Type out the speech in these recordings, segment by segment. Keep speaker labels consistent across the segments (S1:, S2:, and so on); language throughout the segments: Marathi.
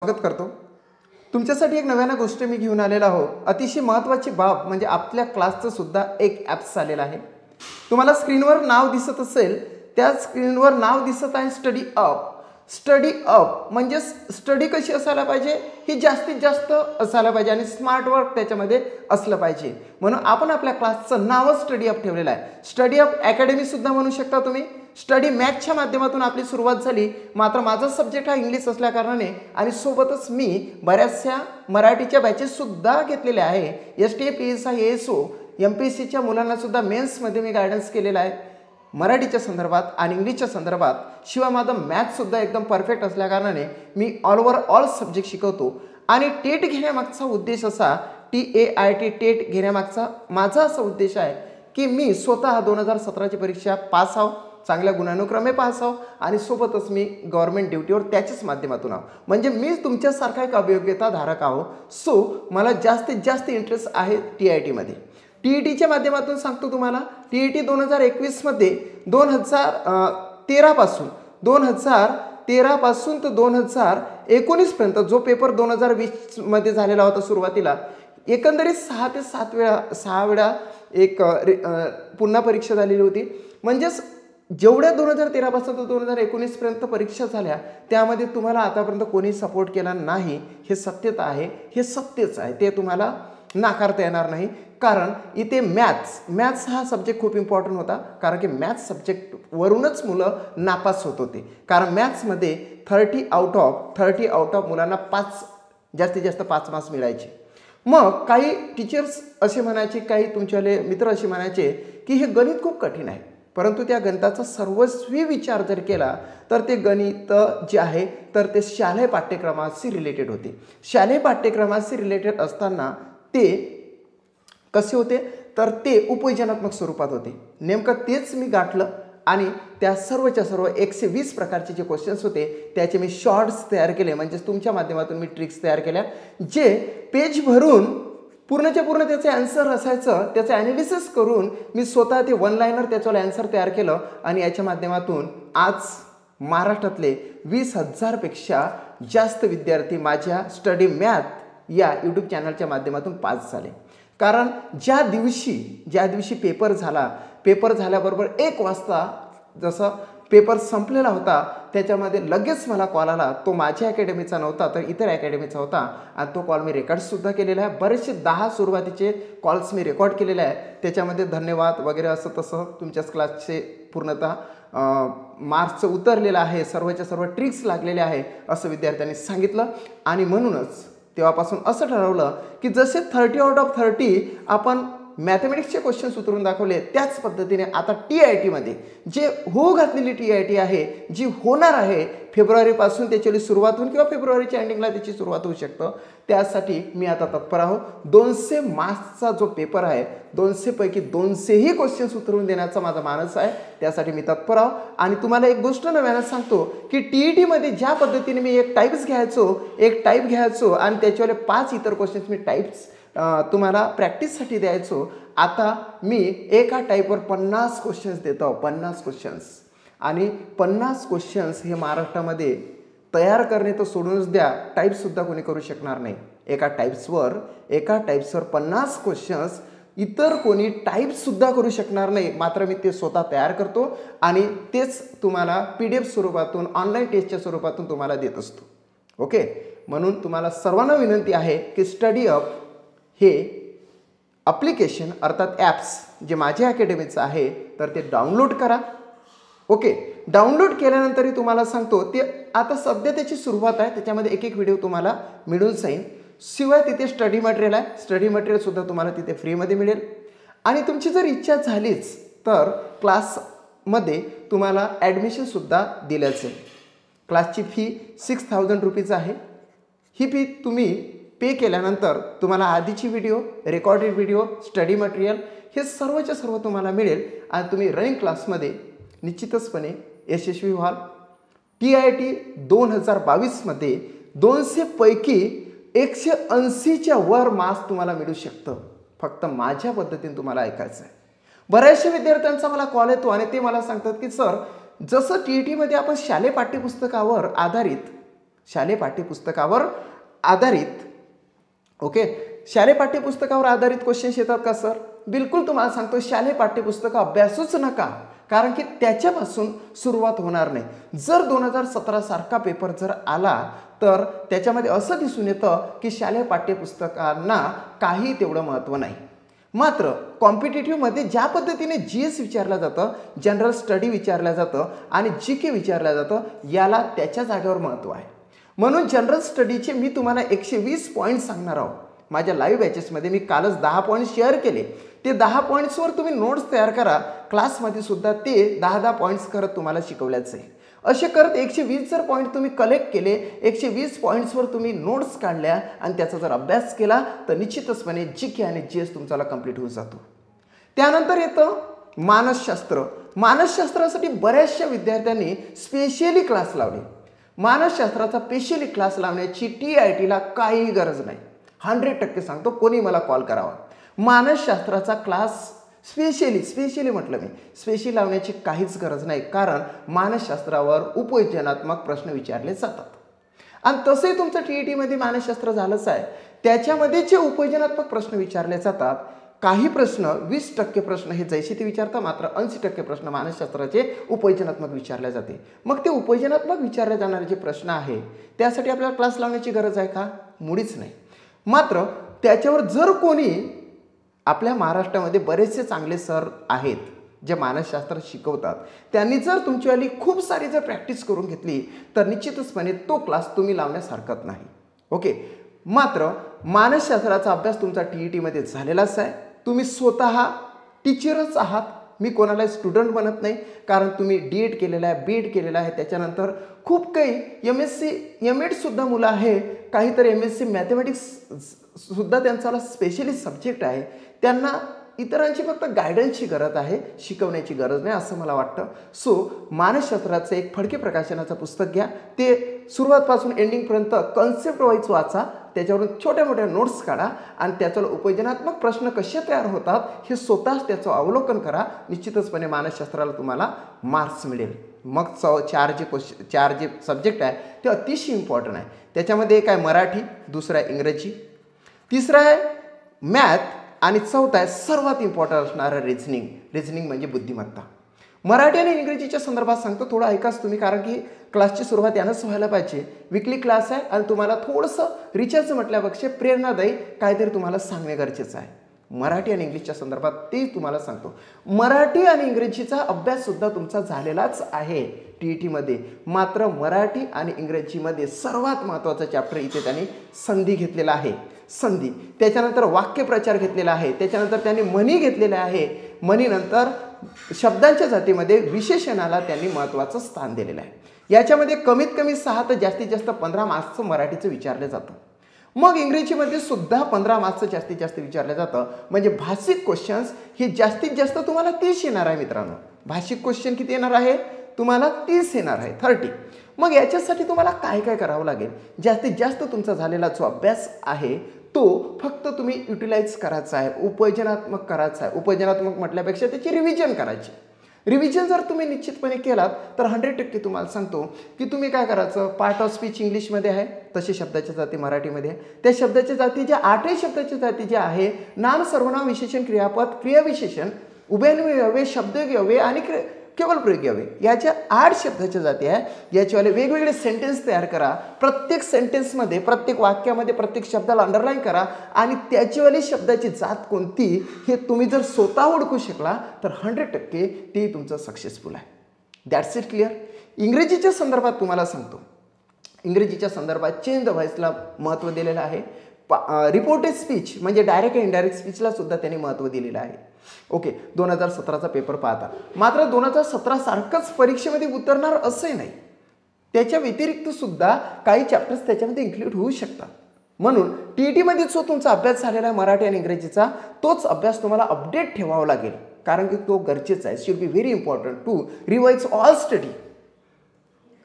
S1: स्वागत करतो। तुमच्यासाठी एक नव्यानं गोष्ट मी घेऊन आलेला आहो। अतिशय महत्त्वाची बाब म्हणजे आपल्या क्लासचं सुद्धा एक ॲप्स आलेलं आहे। तुम्हाला स्क्रीनवर नाव दिसत असेल, त्या स्क्रीनवर नाव दिसत आहे स्टडी अप। स्टडी अप म्हणजे स्टडी कशी असायला पाहिजे ही जास्तीत जास्त असायला पाहिजे आणि स्मार्ट वर्क त्याच्यामध्ये असलं पाहिजे, म्हणून आपण आपल्या क्लासचं नावच स्टडी अप ठेवलेलं आहे। स्टडी अप अकॅडमी सुद्धा म्हणू शकता तुम्ही। स्टडी मॅथच्या माध्यमातून आपली सुरुवात झाली, मात्र माझा सब्जेक्ट हा इंग्लिश असल्या कारणाने आणि सोबतच मी बऱ्याचशा मराठीच्या बॅचेस सुद्धा घेतलेल्या आहे। STA PSI ASO MPSCच्या मुलांना सुद्धा मेन्समध्ये मी गायडन्स केलेला आहे मराठीच्या संदर्भात आणि इंग्लिशच्या संदर्भात। शिवाय माझं मॅथ्स सुद्धा एकदम परफेक्ट असल्या कारणाने मी ऑल सब्जेक्ट शिकवतो आणि टेट घेण्यामागचा उद्देश असा, TAIT टेट घेण्यामागचा माझा असा उद्देश आहे की मी स्वतः 2017ची परीक्षा पास आहो, चांगल्या गुणानुक्रमे पास आहो आणि सोबतच मी गव्हर्नमेंट ड्युटीवर त्याच्याच माध्यमातून आहो, म्हणजे मी तुमच्यासारखा एक अभियोग्यता धारक आहो। सो मला जास्तीत जास्त इंटरेस्ट आहे TIT मध्ये। TETच्या माध्यमातून सांगतो तुम्हाला, TET 2021 मध्ये 2013 पासून तर 2019 पर्यंत जो पेपर 2020 मध्ये झालेला होता सुरुवातीला, एकंदरीत 6 ते 6 वेळा एक पुन्हा परीक्षा झालेली होती। म्हणजेच जेवढ्या 2013 पासून तर 2019 पर्यंत परीक्षा झाल्या त्यामध्ये तुम्हाला आतापर्यंत कोणी सपोर्ट केला नाही, हे सत्यता आहे, हे सत्यच आहे, ते तुम्हाला नाकारता येणार नाही। कारण इथे मॅथ्स हा सब्जेक्ट खूप इम्पॉर्टंट होता, कारण की मॅथ्स सब्जेक्टवरूनच मुलं नापास होत होते, कारण मॅथ्समध्ये 30 आउट ऑफ मुलांना जास्तीत जास्त 5 मार्क्स मिळायचे। मग काही टीचर्स असे म्हणायचे, काही तुमच्याले मित्र असे म्हणायचे की हे गणित खूप कठीण आहे, परंतु त्या गणिताचा सर्वस्वी विचार जर केला तर ते गणित जे आहे तर ते शालेय पाठ्यक्रमाशी रिलेटेड होते। शालेय पाठ्यक्रमाशी रिलेटेड असताना ते कसे होते तर ते उपयोजनात्मक स्वरूपात होते। नेमकं तेच मी गाठलं आणि त्या सर्वच्या सर्व 120 प्रकारचे जे क्वेश्चन्स होते त्याचे मी शॉर्ट्स तयार केले, म्हणजे तुमच्या माध्यमातून मी ट्रिक्स तयार केल्या, जे पेज भरून पूर्णच्या पूर्ण त्याचे आन्सर असायचं, त्याचं ॲनालिसिस करून मी स्वतः ते 1 लाइनर त्याच्यावर आन्सर तयार केलं आणि याच्या माध्यमातून आज महाराष्ट्रातले 20,000 पेक्षा जास्त विद्यार्थी माझ्या स्टडी मॅथ या यूट्यूब चॅनलच्या माध्यमातून पास झाले। कारण ज्या दिवशी पेपर झाल्याबरोबर 1 वाजता जसं पेपर संपलेला होता त्याच्यामध्ये लगेच मला कॉल आला, तो माझ्या अकॅडमीचा नव्हता तर इतर अकॅडमीचा होता आणि तो कॉल मी रेकॉर्डसुद्धा केलेला आहे। बरेचसे 10 सुरुवातीचे कॉल्स मी रेकॉर्ड केलेले आहे, त्याच्यामध्ये धन्यवाद वगैरे असं तसं तुमच्याच क्लासचे पूर्णतः मार्क्सचं उतरलेलं आहे, सर्वच्या सर्व ट्रिक्स लागलेले आहे असं विद्यार्थ्यांनी सांगितलं। आणि म्हणूनच तेव्हापासून असं ठरवलं की जसे 30 आउट ऑफ 30 आपण मॅथमॅटिक्सचे क्वेश्चन्स उतरून दाखवले, त्याच पद्धतीने आता TIT मध्ये जे घातलेली TIT आहे, जी होणार आहे फेब्रुवारीपासून त्याची सुरुवात होऊन किंवा फेब्रुवारीच्या एंडिंगला त्याची सुरुवात होऊ शकतं, त्यासाठी मी आता तत्पर आहो। 200 मार्क्सचा जो पेपर आहे, 200 पैकी 200ही क्वेश्चन्स उतरून देण्याचा माझा मानस आहे, त्यासाठी मी तत्पर आहो। आणि तुम्हाला एक गोष्ट नव्यानं सांगतो की TET मध्ये ज्या पद्धतीने मी एक टाईप घ्यायचो आणि त्याच्यावर 5 इतर क्वेश्चन्स मी टाईप्स तुम्हाला प्रॅक्टिससाठी द्यायचो, आता मी एका टाईपवर 50 क्वेश्चन्स देतो, 50 क्वेश्चन्स। आणि 50 क्वेश्चन्स हे महाराष्ट्रामध्ये तयार करणे तर सोडूनच द्या, टाईपसुद्धा कोणी करू शकणार नाही। एका टाईप्सवर 50 क्वेश्चन्स इतर कोणी टाईपसुद्धा करू शकणार नाही, मात्र मी ते स्वतः तयार करतो आणि तेच तुम्हाला PDF स्वरूपातून ऑनलाईन टेस्टच्या स्वरूपातून तुम्हाला देत असतो। ओके, म्हणून तुम्हाला सर्वांना विनंती आहे की स्टडी अप हे ॲप्लिकेशन अर्थात ॲप्स जे माझ्या अकॅडमीचं आहे तर ते डाउनलोड करा। ओके, डाउनलोड केल्यानंतरही तुम्हाला सांगतो ते आता सध्या त्याची सुरुवात आहे, त्याच्यामध्ये एक व्हिडिओ तुम्हाला मिळून जाईल। शिवाय तिथे स्टडी मटेरियल आहे, स्टडी मटेरियलसुद्धा तुम्हाला तिथे फ्रीमध्ये मिळेल। आणि तुमची जर इच्छा झालीच तर क्लासमध्ये तुम्हाला ॲडमिशनसुद्धा दिलं जाईल। क्लासची फी 6000 रुपीज आहे। ही फी तुम्ही पे केल्यानंतर तुम्हाला आधीची video, recorded video, study material हे सर्वच्या सर्व तुम्हाला मिळेल आणि तुम्ही रनिंग क्लासमध्ये निश्चितचपणे यशस्वी व्हाल। TIT 2022 मध्ये 200 पैकी 180च्या वर मार्क्स तुम्हाला मिळू शकतं, फक्त माझ्या पद्धतीने तुम्हाला ऐकायचं आहे। बऱ्याचशा विद्यार्थ्यांचा मला कॉल येतो आणि ते मला सांगतात की सर, जसं TET मध्ये आपण शालेय पाठ्यपुस्तकावर आधारित शालेय पाठ्यपुस्तकावर आधारित, ओके, शालेय पाठ्यपुस्तकावर आधारित क्वेश्चन्स येतात का सर? बिलकुल तुम्हाला सांगतो, शालेय पाठ्यपुस्तक अभ्यासूच नका, कारण की त्याच्यापासून सुरुवात होणार नाही. जर 2017 सारखा पेपर जर आला तर त्याच्यामध्ये असं दिसून येतं की शालेय पाठ्यपुस्तकांना काही तेवढं महत्त्व नाही. मात्र कॉम्पिटिटिव्हमध्ये ज्या पद्धतीने GS विचारलं जातं, जनरल स्टडी विचारलं जातं आणि GK विचारलं जातं, याला त्याच्या जागेवर महत्त्व आहे. म्हणून जनरल स्टडीचे मी तुम्हाला 120 पॉईंट सांगणार आहोत. माझ्या लाईव्ह बॅचेसमध्ये मी कालच 10 पॉईंट शेअर केले. ते 10 पॉईंट्सवर तुम्ही नोट्स तयार करा. क्लासमध्ये सुद्धा ते 10 पॉईंट्स करत तुम्हाला शिकवल्याचं आहे. असे करत 120 जर पॉईंट तुम्ही कलेक्ट केले, 120 पॉईंट्सवर तुम्ही नोट्स काढल्या आणि त्याचा जर अभ्यास केला तर निश्चितचपणे GK आणि GS तुमचा कंप्लीट होऊन जातो. त्यानंतर येतं मानसशास्त्र. मानसशास्त्रासाठी बऱ्याचशा विद्यार्थ्यांनी स्पेशली क्लास लावले. मानसशास्त्राचा स्पेशली क्लास लावण्याची TITला काही गरज नाही. 100% सांगतो, कोणी मला कॉल करावा. मानसशास्त्राचा क्लास स्पेशली म्हटलं मी, स्पेशली लावण्याची काहीच गरज नाही, कारण मानसशास्त्रावर उपयोजनात्मक प्रश्न विचारले जातात. आणि तसे तुमचं TITमध्ये मानसशास्त्र झालंच आहे. त्याच्यामध्ये जे उपयोजनात्मक प्रश्न विचारले जातात, काही प्रश्न 20% प्रश्न हे जैसे ते विचारतात, मात्र 80% प्रश्न मानसशास्त्राचे उपयोजनात्मक विचारले जाते. मग ते उपयोजनात्मक विचारले जाणारे जे प्रश्न आहे त्यासाठी आपल्याला क्लास लावण्याची गरज आहे का? मुळीच नाही. मात्र त्याच्यावर जर कोणी, आपल्या महाराष्ट्रामध्ये बरेचसे चांगले सर आहेत जे मानसशास्त्र शिकवतात, त्यांनी जर तुमच्यावाली खूप सारी जर प्रॅक्टिस करून घेतली तर निश्चितचपणे तो क्लास तुम्ही लावण्यास हरकत नाही. ओके. मात्र मानसशास्त्राचा अभ्यास तुमचा TITमध्ये झालेलाच आहे. तुम्ही स्वतः टीचरच आहात. मी कोणाला स्टुडंट बनत नाही, कारण तुम्ही D.Ed केलेला आहे, B.Ed केलेला आहे. त्याच्यानंतर खूप काही MSc M.Ed सुद्धा मुलं आहे, काहीतरी MSc मॅथमॅटिक्स सुद्धा त्यांचा स्पेशली सब्जेक्ट आहे. त्यांना इतरांची फक्त गायडन्सची गरज आहे, शिकवण्याची गरज नाही असं मला वाटतं. सो मानसशास्त्राचं एक फडके प्रकाशनाचं पुस्तक घ्या. ते सुरुवातपासून एंडिंगपर्यंत कन्सेप्ट वाईज वाचा. त्याच्यावरून छोट्या मोठ्या नोट्स काढा आणि त्याच्यावर उपयोजनात्मक प्रश्न कसे तयार होतात हे स्वतःच त्याचं अवलोकन करा. निश्चितचपणे मानसशास्त्राला तुम्हाला मार्क्स मिळेल. मग चार जे सब्जेक्ट आहे ते अतिशय इम्पॉर्टंट आहे. त्याच्यामध्ये एक आहे मराठी, दुसरा आहे इंग्रजी, तिसरा आहे मॅथ आणि चौथा आहे सर्वात इम्पॉर्टंट असणारं रिझनिंग म्हणजे बुद्धिमत्ता. मराठी आणि इंग्रजीच्या संदर्भात सांगतो, थोडं ऐकाच तुम्ही, कारण की क्लासची सुरुवात यानंच व्हायला पाहिजे. वीकली क्लास आहे आणि तुम्हाला थोडंसं रिचार्ज म्हटल्यापेक्षा प्रेरणादायी काहीतरी तुम्हाला सांगणे गरजेचं आहे. मराठी आणि इंग्लिशच्या संदर्भात ते तुम्हाला सांगतो. मराठी आणि इंग्रजीचा अभ्याससुद्धा तुमचा झालेलाच आहे TITमध्ये. मात्र मराठी आणि इंग्रजीमध्ये सर्वात महत्त्वाचा चॅप्टर इथे त्यांनी संधी घेतलेला आहे. संधी, त्याच्यानंतर वाक्यप्रचार घेतलेला आहे, त्याच्यानंतर त्यांनी म्हणी घेतलेल्या आहे. म्हणीनंतर शब्दांच्या जातीमध्ये विशेषणाला त्यांनी महत्त्वाचं स्थान दिलेलं आहे. याच्यामध्ये कमीत कमी 6 तर जास्तीत जास्त 15 मार्क्सचं मराठीचं विचारलं जातं. मग इंग्रजीमध्ये सुद्धा 15 मार्क्सचं जास्तीत जास्त विचारलं जातं. म्हणजे भाषिक क्वेश्चन्स हे जास्तीत जास्त तुम्हाला 30 येणार आहे मित्रांनो. भाषिक क्वेश्चन किती येणार आहे तुम्हाला? 30 येणार आहे, 30. मग याच्यासाठी तुम्हाला काय काय करावं लागेल? जास्तीत जास्त तुमचा झालेला जो अभ्यास आहे तो फक्त तुम्ही युटिलाइज करायचा आहे, उपयोजनात्मक करायचा आहे. उपयोजनात्मक म्हटल्यापेक्षा त्याची रिव्हिजन करायची. रिव्हिजन जर तुम्ही निश्चितपणे केलात तर 100% तुम्हाला सांगतो की तुम्ही काय करायचं, पार्ट ऑफ स्पीच इंग्लिशमध्ये आहे, तसे शब्दाच्या जाती मराठीमध्ये आहे. त्या शब्दाच्या जाती ज्या 8 शब्दाच्या जाती ज्या आहे, नाम, सर्वनाम, विशेषण, क्रियापद, क्रियाविशेषण, उभयन्वयी अव्यय, शब्दयोगी अव्यय आणि केवळ प्रयोगी अव्यय, याच्या 8 शब्दाच्या जाती आहे. याच्यावाले वेगवेगळे सेंटेन्स तयार करा. प्रत्येक सेंटेन्समध्ये, प्रत्येक वाक्यामध्ये, प्रत्येक शब्दाला अंडरलाईन करा आणि त्याच्यावाली शब्दाची जात कोणती हे तुम्ही जर स्वतः ओळखू शकला तर 100% ते तुमचं सक्सेसफुल आहे. That's it. क्लिअर. इंग्रजीच्या संदर्भात तुम्हाला सांगतो, इंग्रजीच्या संदर्भात चेंज द व्हॉइसला महत्त्व दिलेलं आहे. रिपोर्टेड स्पीच म्हणजे डायरेक्ट आणि इनडायरेक्ट स्पीचला सुद्धा त्यांनी महत्त्व दिलेलं आहे. ओके. 2017चा पेपर पाहता मात्र 2017 सारखंच परीक्षेमध्ये उतरणार असंही नाही. त्याच्या व्यतिरिक्त सुद्धा काही चॅप्टर्स त्याच्यामध्ये इन्क्लूड होऊ शकतात. म्हणून TITमध्ये जो तुमचा अभ्यास झालेला आहे मराठी आणि इंग्रजीचा, तोच अभ्यास तुम्हाला अपडेट ठेवावा लागेल, कारण की तो गरजेचा आहे. Should be very important to revise all study.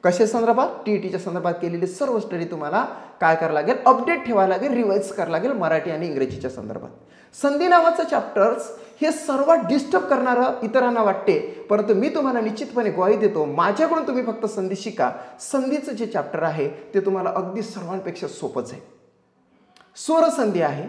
S1: कशा संदर्भात? TETच्या संदर्भात केलेली सर्व स्टडी तुम्हाला काय करावं लागेल? अपडेट ठेवायला लागेल, रिवाइज करावं लागेल मराठी आणि इंग्रजीच्या संदर्भात. संधी नावाचं चॅप्टर्स हे सर्वात डिस्टर्ब करणारं इतरांना वाटते, परंतु मी तुम्हाला निश्चितपणे ग्वाही देतो, माझ्याकडून तुम्ही फक्त संधी शिका. संधीचं जे चॅप्टर आहे ते तुम्हाला अगदी सर्वांपेक्षा सोपंच आहे. स्वर संधी आहे,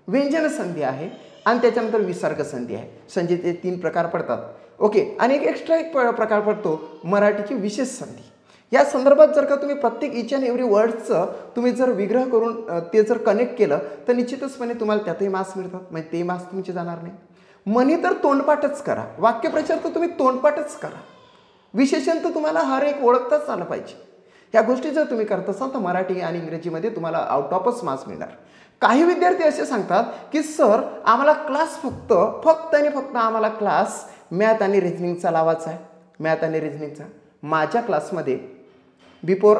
S1: व्यंजन संधी आहे आणि त्याच्यानंतर विसर्ग संधी आहे. संधीचे 3 प्रकार पडतात. ओके. आणि एक प्रकार पडतो मराठीची विशेष संधी. या संदर्भात जर का तुम्ही प्रत्येक इच अँड एव्हरी वर्डचं तुम्ही जर विग्रह करून ते जर कनेक्ट केलं तर निश्चितचपणे तुम्हाला त्यातही मार्क्स मिळतात. म्हणजे ते मार्क्स तुमचे जाणार नाही. म्हणी तर तोंडपाठच करा, वाक्यप्रचार तर तुम्ही तोंडपाठच करा, विशेषण तर तुम्हाला हर एक ओळखताच आलं पाहिजे. ह्या गोष्टी जर तुम्ही करत असाल तर मराठी आणि इंग्रजीमध्ये तुम्हाला आउट ऑफच मार्क्स मिळणार. काही विद्यार्थी असे सांगतात की सर आम्हाला क्लास फक्त आणि फक्त आम्हाला क्लास मॅथ आणि रिझनिंगचा लावायचा आहे. मॅथ आणि रिझनिंगचा माझ्या क्लासमध्ये बिफोर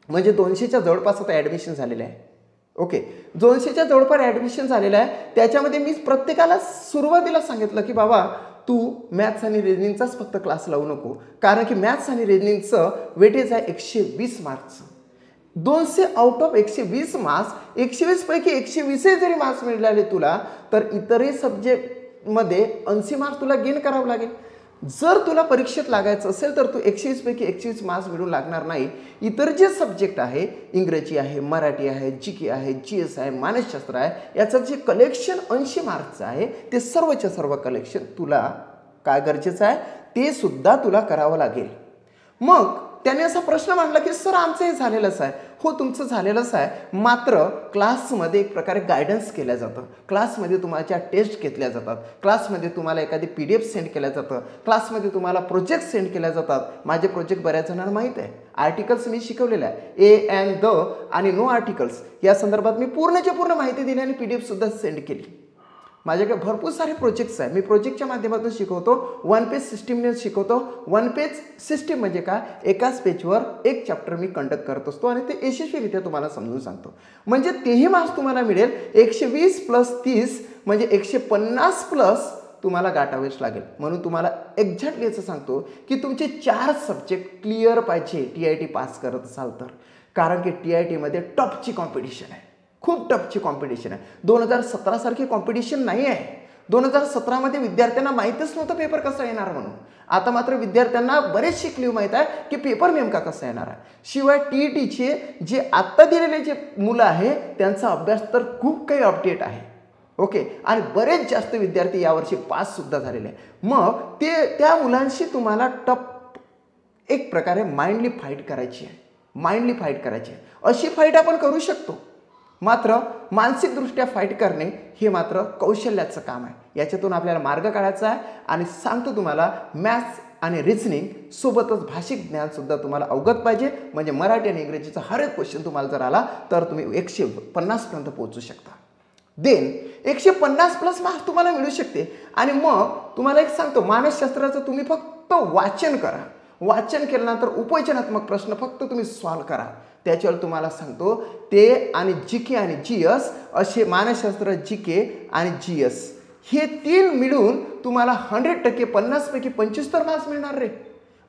S1: म्हणजे 200च्या जवळपास आता ॲडमिशन झालेलं आहे. ओके. 200च्या जवळपास ॲडमिशन झालेलं आहे. त्याच्यामध्ये मी प्रत्येकाला सुरुवातीला सांगितलं की बाबा तू मॅथ्स आणि रिझनिंगचाच फक्त क्लास लावू नको, कारण की मॅथ्स आणि रिझनिंगचं वेटेज आहे 120 मार्क्सचं. 200 आउट ऑफ 120 मार्क्स, 120 पैकी 120 जरी मार्क्स मिळाले तुला तर इतरही सब्जेक्टमध्ये 80 मार्क्स तुला गेन करावं लागेल. जर तुला परीक्षेत लागायचं असेल तर तू 120 पैकी 120 मार्क्स मिळून लागणार नाही. इतर जे सब्जेक्ट आहे, इंग्रजी आहे, मराठी आहे, GK आहे, GS आहे, मानसशास्त्र आहे, याचं जे कलेक्शन 80 मार्क्सचं आहे ते सर्वच्या सर्व कलेक्शन तुला काय गरजेचं आहे ते सुद्धा तुला करावं लागेल. मग त्याने असा प्रश्न मांडला की सर आमचं हे झालेलंच आहे. हो तुमचं झालेलंच आहे, मात्र क्लासमध्ये एक प्रकारे गायडन्स केलं जातं, क्लासमध्ये तुम्हाला टेस्ट घेतल्या जातात, क्लासमध्ये तुम्हाला एखादी PDF सेंड केलं जातं, क्लासमध्ये तुम्हाला प्रोजेक्ट सेंड केल्या जातात. माझे प्रोजेक्ट बऱ्याच जणांना माहीत आहे. आर्टिकल्स मी शिकवलेलं आहे, ए अँड द आणि नो आर्टिकल्स या संदर्भात मी पूर्णच्या पूर्ण माहिती दिली आणि PDF सुद्धा सेंड केली. माझ्याकडे भरपूर सारे प्रोजेक्ट्स आहे. मी प्रोजेक्टच्या माध्यमातून शिकवतो. 1 पेज सिस्टीमने शिकवतो. 1 पेज सिस्टीम म्हणजे काय? एकाच पेजवर एक चॅप्टर मी कंडक्ट करत असतो आणि ते यशस्वीरित्या तुम्हाला समजून सांगतो. म्हणजे तेही मार्क्स तुम्हाला मिळेल. 120 + 30 म्हणजे 150 प्लस तुम्हाला गाठावेच लागेल. म्हणून तुम्हाला एक्झॅक्टली असं सांगतो की तुमचे 4 सब्जेक्ट क्लिअर पाहिजे TIT पास करत असाल तर, कारण की TITमध्ये टफची कॉम्पिटिशन आहे, खूप टफची कॉम्पिटिशन आहे. 2017 सारखी कॉम्पिटिशन नाही आहे. 2017 मध्ये विद्यार्थ्यांना माहीतच नव्हतं पेपर कसा येणार म्हणून. आता मात्र विद्यार्थ्यांना बरेचशी क्ल्यू माहीत आहे की पेपर नेमका कसा येणार आहे. शिवाय TETचे जे आत्ता दिलेले जे मुलं आहे त्यांचा अभ्यास तर खूप काही अपडेट आहे. ओके. आणि बरेच जास्त विद्यार्थी यावर्षी पास सुद्धा झालेले आहे. मग त्या मुलांशी तुम्हाला टफ एक प्रकारे माइंडली फाईट करायची आहे. माइंडली फाईट करायची आहे. अशी फाईट आपण करू शकतो, मात्र मानसिकदृष्ट्या फाईट करणे हे मात्र कौशल्याचं काम आहे. याच्यातून आपल्याला मार्ग काढायचा आहे. आणि सांगतो तुम्हाला मॅथ्स आणि रिझनिंग सोबतच भाषिक ज्ञान सुद्धा तुम्हाला अवगत पाहिजे. म्हणजे मराठी आणि इंग्रजीचा हर एक क्वेश्चन तुम्हाला जर आला तर तुम्ही 150 पर्यंत पोहोचू शकता. देन 150 प्लस मार्क्स तुम्हाला मिळू शकते. आणि मग तुम्हाला एक सांगतो, मानसशास्त्राचं तुम्ही फक्त वाचन करा. वाचन केल्यानंतर उपयोजनात्मक प्रश्न फक्त तुम्ही सॉल्व करा. त्याच्यावर तुम्हाला सांगतो ते आणि GK आणि GS असे मानसशास्त्र, GK आणि GS हे 3 मिळून तुम्हाला 100% 50 पैकी 75 मार्क्स मिळणार रे.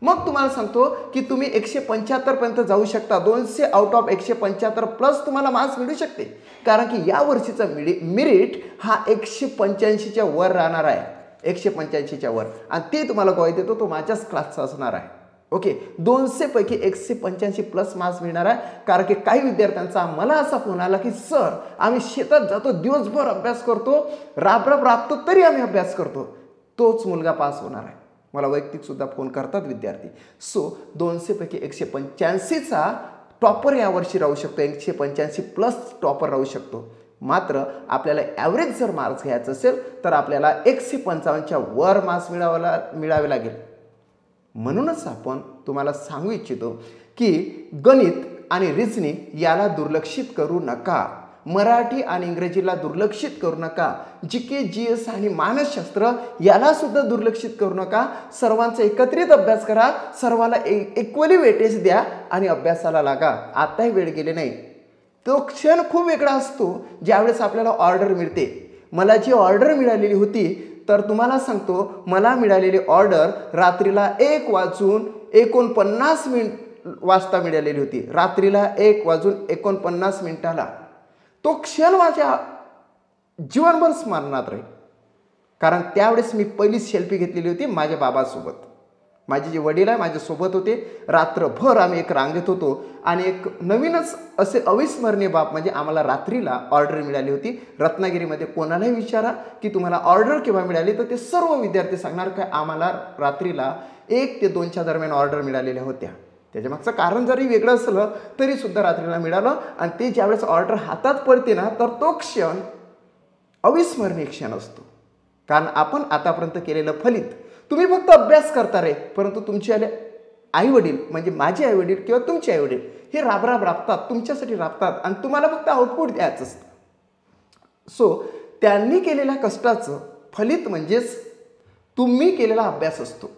S1: मग तुम्हाला सांगतो की तुम्ही 175 पर्यंत जाऊ शकता. 200 आउट ऑफ 175 प्लस तुम्हाला मार्क्स मिळू शकते, कारण की या वर्षीचा मेरिट हा 185च्या वर राहणार आहे. 185च्या वर. आणि ते तुम्हाला ग्वाही देतो, तो माझ्याच क्लासचा असणार आहे. ओके. 200 पैकी 185 प्लस मार्क्स मिळणार आहे. कारण की काही विद्यार्थ्यांचा मला असा फोन आला की सर आम्ही शेतात जातो, दिवसभर अभ्यास करतो, राबतो तरी आम्ही अभ्यास करतो, तोच मुलगा पास होणार आहे. मला वैयक्तिक सुद्धा फोन करतात विद्यार्थी. सो 200 पैकी 185चा टॉपर यावर्षी राहू शकतो, 185 प्लस टॉपर राहू शकतो. मात्र आपल्याला ॲव्हरेज जर मार्क्स घ्यायचं असेल तर आपल्याला 155च्या वर मार्क्स मिळावे लागेल. म्हणूनच आपण तुम्हाला सांगू इच्छितो की गणित आणि रिझनिंग याला दुर्लक्षित करू नका. मराठी आणि इंग्रजीला दुर्लक्षित करू नका. GK, GS आणि मानसशास्त्र याला सुद्धा दुर्लक्षित करू नका. सर्वांचा एकत्रित अभ्यास करा. सर्वाला इक्वली वेटेज द्या आणि अभ्यासाला लागा. आताही वेळ गेले नाही. तो क्षण खूप वेगळा असतो ज्यावेळेस आपल्याला ऑर्डर मिळते. मला जी ऑर्डर मिळालेली होती तर तुम्हाला सांगतो, मला मिळालेली ऑर्डर रात्रीला 1 वाजून 49 वाजता मिळालेली होती, रात्रीला 1:49 तो क्षण माझ्या जीवनभर स्मरणात राहील. कारण त्यावेळेस मी पहिली सेल्फी घेतलेली होती माझ्या बाबासोबत. माझे जे वडील आहे माझ्यासोबत होते. रात्रभर आम्ही एक रांगेत होतो आणि एक नवीनच असे अविस्मरणीय बाब म्हणजे आम्हाला रात्रीला ऑर्डर मिळाली होती. रत्नागिरीमध्ये कोणालाही विचारा की तुम्हाला ऑर्डर केव्हा मिळाली, तर ते सर्व विद्यार्थी सांगणार काय आम्हाला रात्रीला 1 ते 2च्या दरम्यान ऑर्डर मिळालेल्या होत्या. त्याच्यामागचं कारण जरी वेगळं असलं तरीसुद्धा रात्रीला मिळालं. आणि ते ज्यावेळेस ऑर्डर हातात पडते ना, तर तो क्षण अविस्मरणीय क्षण असतो. कारण आपण आतापर्यंत केलेलं फलित, तुम्ही फक्त अभ्यास करता रे, परंतु तुमचे आईवडील म्हणजे माझे आईवडील किंवा तुमचे आईवडील हे राबतात, तुमच्यासाठी राबतात आणि तुम्हाला फक्त आउटपुट द्यायचं असतं. सो त्यांनी केलेल्या कष्टाचं फलित म्हणजेच तुम्ही केलेला अभ्यास असतो.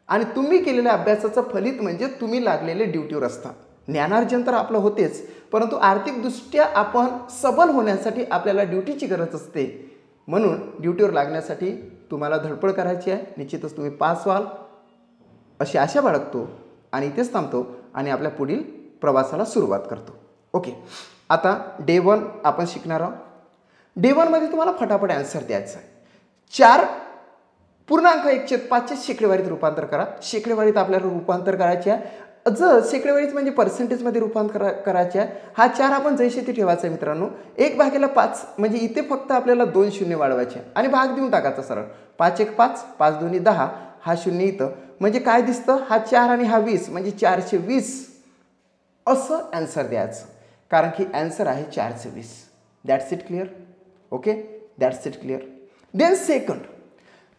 S1: आणि तुम्ही केलेल्या अभ्यासाचं फलित म्हणजे तुम्ही लागलेले ड्युटीवर असता. ज्ञानार्जन तर आपलं होतेच, परंतु आर्थिकदृष्ट्या आपण सबल होण्यासाठी आपल्याला ड्युटीची गरज असते. म्हणून ड्युटीवर लागण्यासाठी तुम्हाला धडपड करायची आहे. निश्चितच तुम्ही पास व्हाल अशी आशा बाळगतो आणि इथेच थांबतो आणि आपल्या पुढील प्रवासाला सुरुवात करतो. ओके, आता डे 1 आपण शिकणार आहोत. डे 1मध्ये तुम्हाला फटाफट आन्सर द्यायचा आहे. 4.1/5 शेकडेवारीत रूपांतर करा. शेकडेवारीत आपल्याला रूपांतर करायचे आहे. जर शेकडेवारीत म्हणजे पर्सेंटेजमध्ये रूपांतर करायचे आहे. हा 4 आपण जैसे ते ठेवायचा आहे मित्रांनो. 1/5 म्हणजे इथे फक्त आपल्याला 2 शून्य वाढवायचे आणि भाग देऊन टाकायचा सरळ. 5 1 5, 5 2 10, हा शून्य इथं म्हणजे काय दिसतं, हा 4 आणि हा 20 म्हणजे 420 असं ॲन्सर द्यायचं. कारण की ॲन्सर आहे 420. That's it clear. Okay, that's it clear. Then second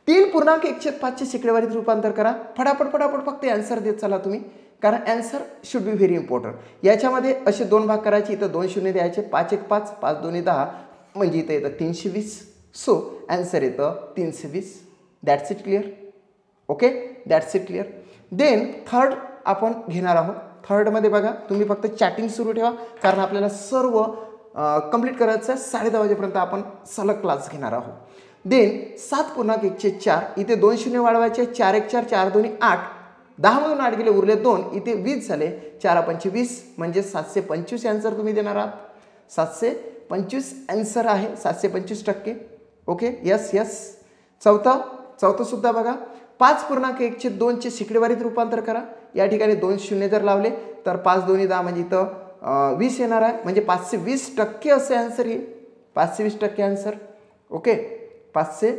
S1: 3.1/5 शेकडेवारीत रूपांतर करा. फटाफट फक्त ॲन्सर देत चला तुम्ही, कारण answer should be very important. याच्यामध्ये असे 2 भाग करायचे. इथं 2 शून्य द्यायचे. 5 1 5, 5 2 10 म्हणजे इथं येतं 320. सो ॲन्सर येतं 320. That's it clear. Okay, that's it clear. Then third आपण घेणार आहोत. थर्डमध्ये बघा तुम्ही फक्त चॅटिंग सुरू ठेवा, कारण आपल्याला सर्व कंप्लीट करायचं आहे. 10:30 वाजेपर्यंत आपण सलग क्लास घेणार आहोत. देन 7.1/4 इथे 2 शून्य वाढवायचे. 4 1 4, 4 2 8, 10 मधून 8 गेले उरले 2, इथे 20 झाले. 4 5 20 म्हणजे 725 ॲन्सर तुम्ही देणार आहात. 725 ॲन्सर आहे. 725%. Okay, yes yes. चौथं सुद्धा बघा. 5.1/2 शेकडेवारीत रूपांतर करा. या ठिकाणी 2 शून्य जर लावले तर 5 2 10 म्हणजे इथं 20 येणार आहे. म्हणजे 520% असे ॲन्सर येईल. 520% ॲन्सर. ओके, 500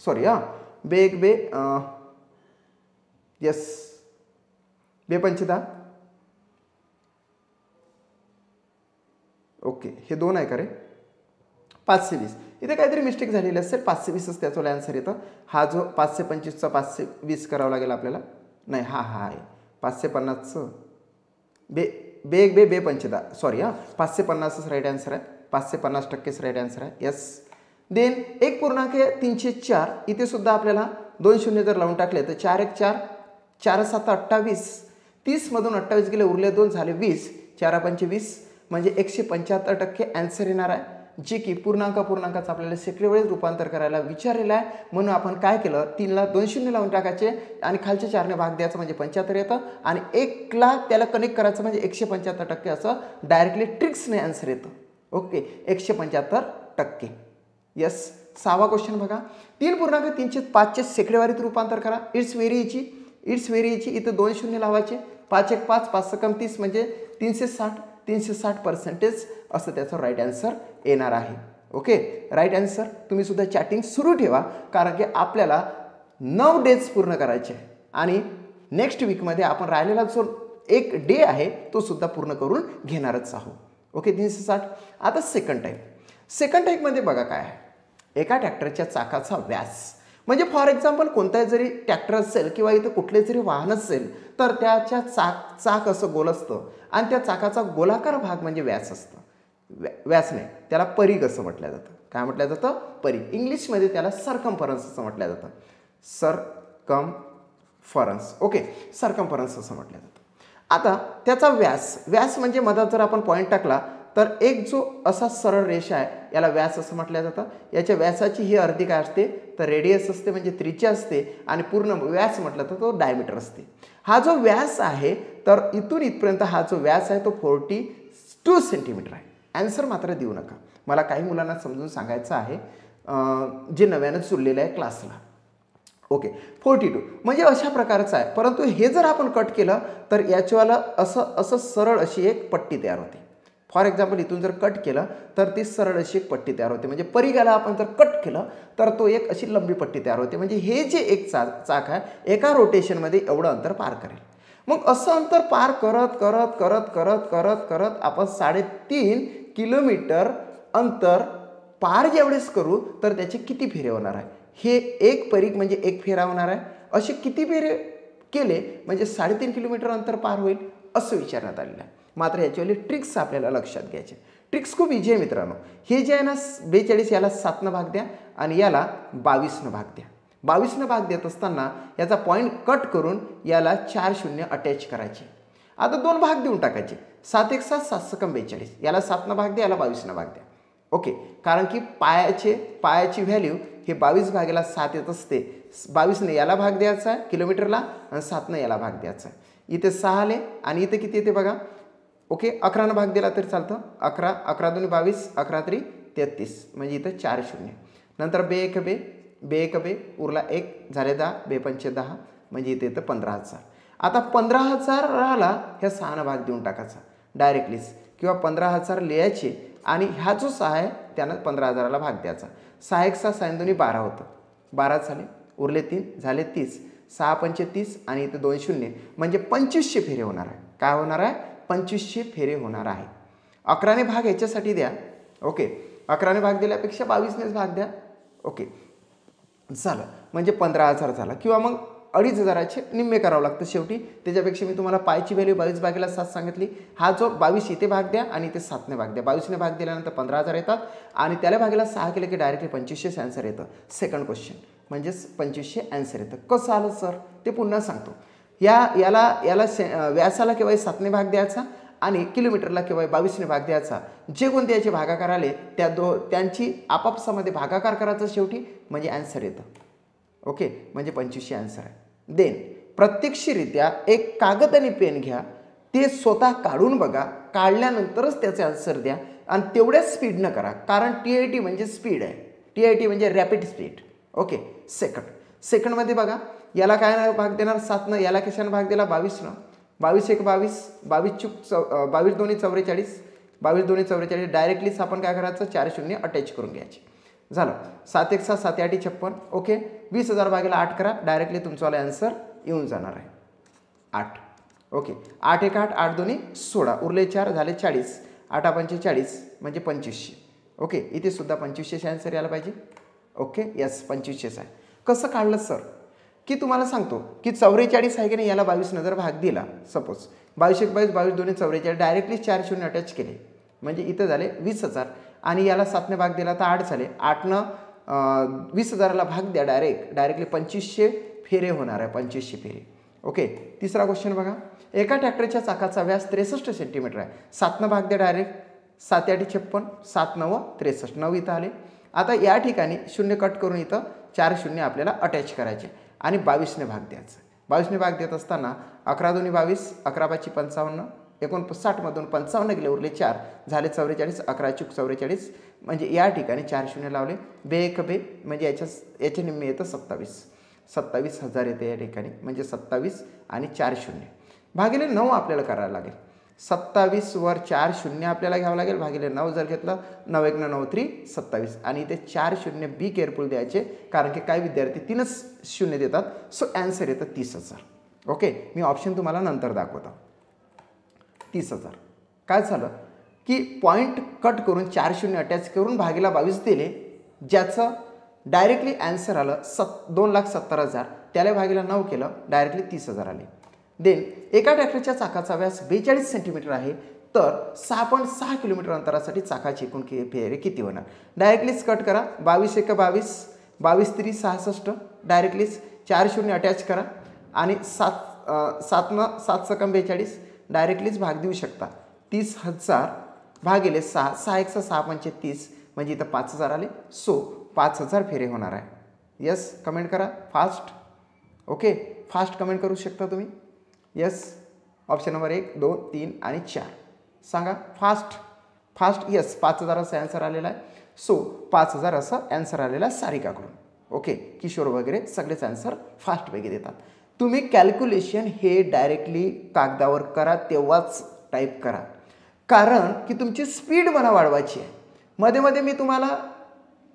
S1: सॉरी बे यस 2 5 ओके, हे 2 आहे का रे. 520 इथे काहीतरी मिस्टेक झालेली असेल. 520च त्याचं ॲन्सर येतं. हा जो 525चा 520 करावं लागेल आपल्याला. नाही, हा आहे 550चं बे 5 सॉरी 550च राईट ॲन्सर आहे. 550%च राईट ॲन्सर आहे. यस. देन 1.304 इथे सुद्धा आपल्याला 2 शून्य जर लावून टाकले तर 4 1 4, 4 7 28, 30 मधून 28 गेले उरले 2 झाले 20. 4 5 20 म्हणजे 175% ॲन्सर येणार आहे. जे की पूर्णांकाचं आपल्याला शेकडेवारीत रूपांतर करायला विचारलेलं आहे. म्हणून आपण काय केलं, 3ला 2 शून्य लावून टाकायचे आणि खालच्या 4ने भाग द्यायचं म्हणजे 75 येतं आणि 1ला त्याला कनेक्ट करायचं म्हणजे 175% असं डायरेक्टली ट्रिक्सने ॲन्सर येतं. ओके, 175%. यस. 6वा क्वेश्चन बघा. 3.305चे शेकडेवारीत रूपांतर करा. It's very itchy. इथं 2 शून्य लावायचे. 5 1 5, 5 6 30 म्हणजे 360% असं त्याचं राईट ॲन्सर येणार आहे. Okay, right answer. तुम्ही सुद्धा चॅटिंग सुरू ठेवा, कारण की आपल्याला 9 डेज पूर्ण करायचे आहे आणि नेक्स्ट वीकमध्ये आपण राहिलेला जो एक डे आहे तो सुद्धा पूर्ण करून घेणारच आहोत. ओके, 360. आता सेकंड टाईपमध्ये बघा काय आहे. एका ट्रॅक्टरच्या चाकाचा व्यास म्हणजे फॉर एक्झाम्पल कोणताही जरी ट्रॅक्टर असेल किंवा इथं कुठले जरी वाहन असेल तर त्याच्या चाक असं गोल असतं आणि त्या चाकाचा गोलाकार भाग म्हणजे व्यास असतं. व्यास नाही, त्याला परिघ असं म्हटलं जातं. काय म्हटलं जातं? परिघ. इंग्लिशमध्ये त्याला सर्कम्फरन्स असं म्हटलं जातं. सर्कम्फरन्स. ओके, सर्कम्फरन्स असं म्हटलं जातं. आता त्याचा व्यास म्हणजे मधात जर आपण पॉईंट टाकला तर एक जो असा सरळ रेषा आहे याला व्यास असं म्हटलं जातं. याच्या व्यासाची ही अर्धी काय असते, तर रेडियस असते म्हणजे त्रिज्या असते आणि पूर्ण व्यास म्हटलं तर तो डायमीटर असते. हा जो व्यास आहे तर इथून इथपर्यंत हा जो व्यास आहे तो 42 सेंटीमीटर आहे. ॲन्सर मात्र देऊ नका, मला काही मुलांना समजून सांगायचं आहे जे नव्यानं जुळलेलं आहे क्लासला. ओके, 42 म्हणजे अशा प्रकारचं आहे. परंतु हे जर आपण कट केलं तर याच्यावाला असं सरळ अशी एक पट्टी तयार होते. फॉर एक्झाम्पल इथून जर कट केलं तर ती सरळ अशी एक पट्टी तयार होते. म्हणजे परिघाला आपण जर कट केलं तर तो एक अशी लंबी पट्टी तयार होते. म्हणजे हे जे एक चाक आहे एका रोटेशनमध्ये एवढं अंतर पार करेल. मग असं अंतर पार करत करत करत करत करत करत आपण 3.5 किलोमीटर अंतर पार ज्यावेळेस करू तर त्याचे किती फेरे होणार आहे. हे एक परिघ म्हणजे एक फेरा होणार आहे. असे किती फेरे केले म्हणजे 3.5 किलोमीटर अंतर पार होईल असं विचारण्यात आलेलं आहे. मात्र याच्यावाली ट्रिक्स आपल्याला लक्षात घ्यायचे. ट्रिक्स खूप इझी आहे मित्रांनो. हे जे आहे ना 42 याला 7 भाग द्या आणि याला 22 भाग द्या. 22 भाग देत असताना याचा पॉईंट कट करून याला 4 शून्य अटॅच करायचे. आता 2 भाग देऊन टाकायचे. 7 1 7 7 सकम 42. याला 7 भाग द्या, याला 22 भाग द्या. ओके, कारण की पायाची व्हॅल्यू हे 22 भागेला 7 येत असते. 22ने याला भाग द्यायचा आहे किलोमीटरला आणि 7ने याला भाग द्यायचा आहे. इथे 6 आले आणि इथे किती येते बघा. ओके, 11 भाग दिला तरी चालतं. 11 11 2 22 11 3 33 म्हणजे इथं 4 शून्य. नंतर बे एक बे उरला 1 झाले 10 बे 5 10 म्हणजे इथे येतं 15,000. आता 15,000ला ह्या 6 भाग देऊन टाकायचा डायरेक्टलीच किंवा 15,000 लिहायचे आणि हा जो 6 आहे त्यानं 15,000ला भाग द्यायचा. 6 1 6 6 2 12 होतं. 12 झाले उरले 3 झाले 30. 6 5 30 आणि इथे 2 शून्य म्हणजे 2500 फेरे होणार आहे. काय होणार आहे 2500 फेरे होणार आहे. 11ने भाग ह्याच्यासाठी द्या. ओके, 11ने भाग दिल्यापेक्षा 22नेच भाग द्या. ओके झालं म्हणजे 15,000 झाला किंवा मग 2,500चे निम्मे करावं लागतं शेवटी. त्याच्यापेक्षा मी तुम्हाला पायची व्हॅल्यू 22 भागेला 7 सांगितली. हा जो 22 इथे भाग द्या आणि इथे 7ने भाग द्या. 22ने भाग दिल्यानंतर 15,000 येतात आणि त्याला भागेला 6 केलं की डायरेक्टली 2500 ॲन्सर येतं. सेकंड क्वेश्चन म्हणजेच 2500 ॲन्सर येतं. कसं आलं सर ते पुन्हा सांगतो. याला व्यासाला केव्हा 7ने भाग द्यायचा आणि किलोमीटरला केव्हा 22ने भाग द्यायचा. जे कोणते याचे भागाकार आले त्यांची आपापसामध्ये भागाकार करायचा शेवटी म्हणजे ॲन्सर येतं. ओके, म्हणजे 2500 ॲन्सर आहे. देन प्रत्यक्षरित्या एक कागद आणि पेन घ्या, ते स्वतः काढून बघा, काढल्यानंतरच त्याचे आन्सर द्या आणि तेवढ्याच स्पीडनं करा. कारण TIT म्हणजे स्पीड आहे. TIT म्हणजे रॅपिड स्पीड. ओके, सेकंडमध्ये बघा याला काय भाग देणार 7नं, याला कशानं भाग दिला 22नं. 22 1 22 22 चूक 22 2 44 22 2 44 डायरेक्टलीच आपण काय करायचं 4 शून्य अटॅच करून घ्यायचे. झालं 7 1 6 7 8 56. ओके, 20,000 भागेला 8 करा, डायरेक्टली तुमचावाला ॲन्सर येऊन जाणार आहे 8. ओके, 8 1 8 8 2 16 उरले 4 झाले 40. 8 5 40 म्हणजे 2500. ओके, इथे सुद्धा 2500 ॲन्सर यायला पाहिजे. ओके, यस 2500 आहे. कसं काढलं सर की तुम्हाला सांगतो की 44 आहे की नाही, याला 22ने जर भाग दिला सपोज 22 1 22 22 2 44 डायरेक्टली 4 शून्य अटॅच केले म्हणजे इथं झाले 20,000 आणि याला 7ने भाग दिला तर 8 झाले. 8नं 20,000ला भाग द्या डायरेक्टली 2500 फेरे होणार आहे. 2500 फेरे. ओके, तिसरा क्वेश्चन बघा. एका ट्रॅक्टरच्या चाकाचा व्यास 63 सेंटीमीटर आहे. 7नं भाग द्या डायरेक्ट. 7 8 56 7 9 63 9 इथं आले. आता या ठिकाणी शून्य कट करून इथं 4 शून्य आपल्याला अटॅच करायचे आणि 22ने भाग द्यायचं. 22ने भाग देत असताना 11 2 22 11 5 55 59मधून 55 गेले उरले 4 झाले 44. 11 चूक 44 म्हणजे या ठिकाणी 4 शून्य लावले. बे एक बे म्हणजे याच्या निम्मे येतं 27,000 येते या ठिकाणी म्हणजे 27 आणि 4 शून्य भागिले 9 आपल्याला करायला लागेल. 27 वर 4 शून्य आपल्याला घ्यावं लागेल भागिले 9 जर घेतलं 9 1 9 3 27 आणि इथे 4 शून्य बी केअरफुल द्यायचे कारण की काही विद्यार्थी 3च शून्य देतात. सो ॲन्सर येतं 30,000. ओके, मी ऑप्शन तुम्हाला नंतर दाखवतो. 30,000 काय झालं की पॉईंट कट करून 4 शून्य अटॅच करून भागीला 22 दिले, ज्याचं डायरेक्टली ॲन्सर आलं 2,70,000. त्याला भागीला 9 केलं डायरेक्टली 30,000 आले. देन एका ट्रॅक्टरच्या चाकाचा व्यास 42 सेंटीमीटर आहे तर 6.6 किलोमीटर अंतरासाठी चाकाची एकूण फेरे किती होणार. डायरेक्टलीच कट करा. 22 1 22 22 3 66 डायरेक्टलीच 4 शून्य अटॅच करा आणि 7नं 7 सकम 42 डायरेक्टलीच भाग देऊ शकता. 30,000 भागिले 6 6 1 6 5 30 म्हणजे इथं 5,000 आले. सो 5,000 फेरे होणार आहे. यस कमेंट करा फास्ट. ओके फास्ट कमेंट करू शकता तुम्ही. यस ऑप्शन नंबर 1 2 3 आणि 4 सांगा फास्ट फास्ट. यस 5000 असा ॲन्सर आलेला आहे. सो 5000 असा ॲन्सर आलेला आहे सारिकाकडून. ओके किशोर वगैरे सगळेच ॲन्सर फास्टपैकी देतात. तुम्ही कॅल्क्युलेशन हे डायरेक्टली कागदावर करा तेव्हाच टाईप करा, कारण की तुमची स्पीड मला वाढवायची आहे. मध्ये मध्ये मी तुम्हाला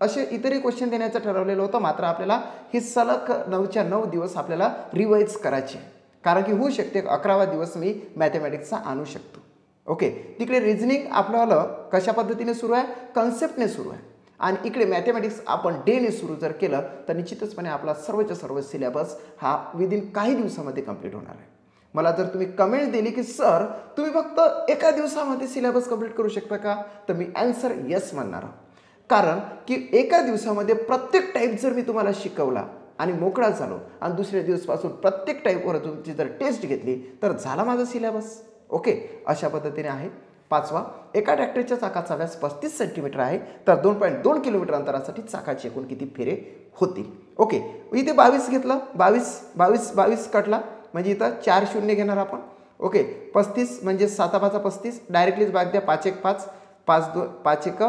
S1: असे इतरही क्वेश्चन देण्याचं ठरवलेलं होतं, मात्र आपल्याला हे सलग 9च्या 9 दिवस आपल्याला रिवाईज करायचे, कारण की होऊ शकते 11वा दिवस मी मॅथमॅटिक्सचा आणू शकतो. ओके तिकडे रिझनिंग आपल्याला कशा पद्धतीने सुरू आहे, कन्सेप्टने सुरू आहे, आणि इकडे मॅथमॅटिक्स आपण डेने सुरू जर केलं तर निश्चितचपणे आपला सर्वच्या सर्व सिलेबस हा विदिन काही दिवसामध्ये कंप्लीट होणार आहे. मला जर तुम्ही कमेंट दिली की सर तुम्ही फक्त एका दिवसामध्ये सिलेबस कंप्लीट करू शकता का, तर मी ॲन्सर येस म्हणणार. कारण की एका दिवसामध्ये प्रत्येक टाईप जर मी तुम्हाला शिकवला आणि मोकळा झालो आणि दुसऱ्या दिवसपासून प्रत्येक टाईपवर तुमची जर टेस्ट घेतली तर झाला माझा सिलेबस. ओके अशा पद्धतीने आहे. 5वा एका ट्रॅक्टरच्या चाकाचा व्यास 35 सेंटीमीटर आहे, तर 2.2 किलोमीटर अंतरासाठी चाकाचे एकूण किती फेरे होतील. ओके इथे 22 घेतलं, 22 कटला म्हणजे इथं 4 शून्य घेणार आपण. ओके 35 म्हणजे 7×5 35, डायरेक्टलीच भाग द्या. 5 1 5 5 2 5 1